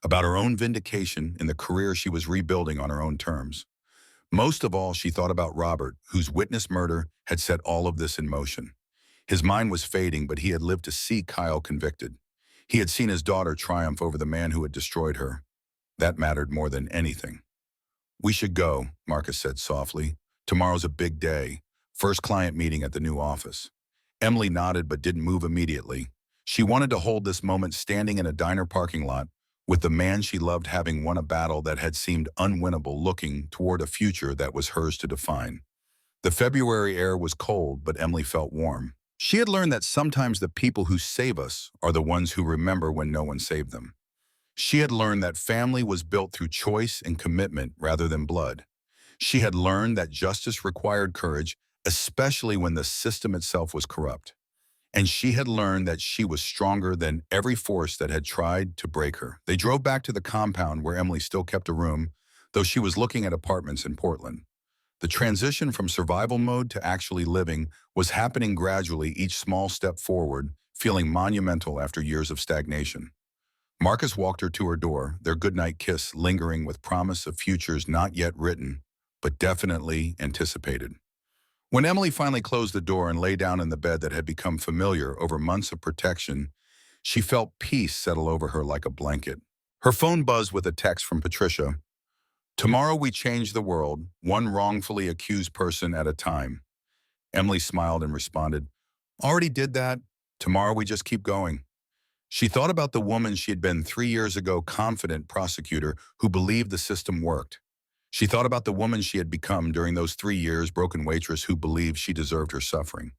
about her own vindication in the career she was rebuilding on her own terms. Most of all, she thought about Robert, whose witness murder had set all of this in motion. His mind was fading, but he had lived to see Kyle convicted. He had seen his daughter triumph over the man who had destroyed her. That mattered more than anything. "We should go," Marcus said softly. "Tomorrow's a big day. First client meeting at the new office." Emily nodded but didn't move immediately. She wanted to hold this moment standing in a diner parking lot with the man she loved having won a battle that had seemed unwinnable, looking toward a future that was hers to define. The February air was cold, but Emily felt warm. She had learned that sometimes the people who save us are the ones who remember when no one saved them. She had learned that family was built through choice and commitment rather than blood. She had learned that justice required courage, especially when the system itself was corrupt. And she had learned that she was stronger than every force that had tried to break her. They drove back to the compound where Emily still kept a room, though she was looking at apartments in Portland. The transition from survival mode to actually living was happening gradually, each small step forward, feeling monumental after years of stagnation. Marcus walked her to her door, their goodnight kiss lingering with promise of futures not yet written, but definitely anticipated. When Emily finally closed the door and lay down in the bed that had become familiar over months of protection, she felt peace settle over her like a blanket. Her phone buzzed with a text from Patricia. "Tomorrow we change the world, one wrongfully accused person at a time." Emily smiled and responded, "Already did that. Tomorrow we just keep going." She thought about the woman she had been 3 years ago, confident prosecutor who believed the system worked. She thought about the woman she had become during those 3 years, broken waitress who believed she deserved her suffering.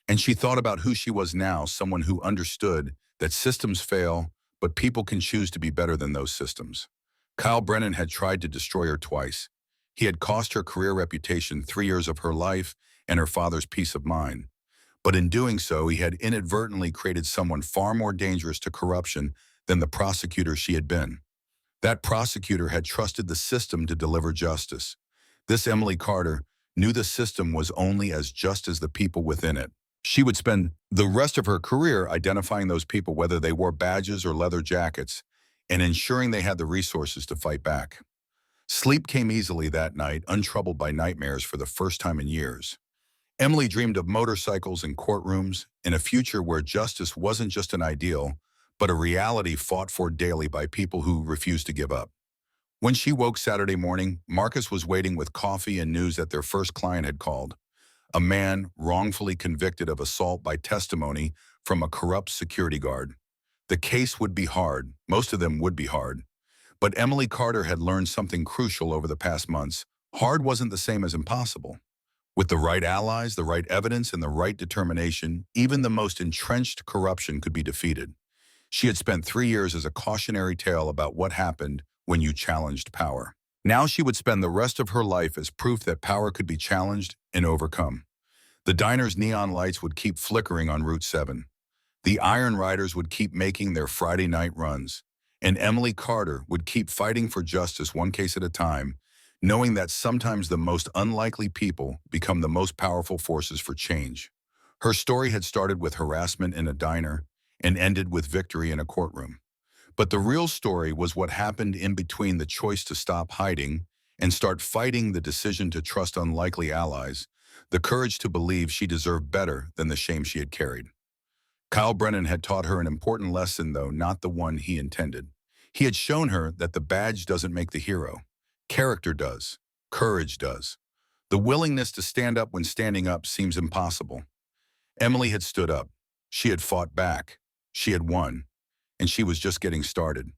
And she thought about who she was now, someone who understood that systems fail, but people can choose to be better than those systems. Kyle Brennan had tried to destroy her twice. He had cost her career, reputation, 3 years of her life, and her father's peace of mind. But in doing so, he had inadvertently created someone far more dangerous to corruption than the prosecutor she had been. That prosecutor had trusted the system to deliver justice. This Emily Carter knew the system was only as just as the people within it. She would spend the rest of her career identifying those people, whether they wore badges or leather jackets, and ensuring they had the resources to fight back. Sleep came easily that night, untroubled by nightmares for the first time in years. Emily dreamed of motorcycles and courtrooms, in a future where justice wasn't just an ideal, but a reality fought for daily by people who refused to give up. When she woke Saturday morning, Marcus was waiting with coffee and news that their first client had called. A man wrongfully convicted of assault by testimony from a corrupt security guard. The case would be hard, most of them would be hard. But Emily Carter had learned something crucial over the past months. Hard wasn't the same as impossible. With the right allies, the right evidence, and the right determination, even the most entrenched corruption could be defeated. She had spent 3 years as a cautionary tale about what happened when you challenged power. Now she would spend the rest of her life as proof that power could be challenged and overcome. The diner's neon lights would keep flickering on Route 7. The Iron Riders would keep making their Friday night runs. And Emily Carter would keep fighting for justice, one case at a time, knowing that sometimes the most unlikely people become the most powerful forces for change. Her story had started with harassment in a diner and ended with victory in a courtroom. But the real story was what happened in between: the choice to stop hiding and start fighting, the decision to trust unlikely allies, the courage to believe she deserved better than the shame she had carried. Kyle Brennan had taught her an important lesson, though not the one he intended. He had shown her that the badge doesn't make the hero. Character does. Courage does. The willingness to stand up when standing up seems impossible. Emily had stood up. She had fought back. She had won. And she was just getting started.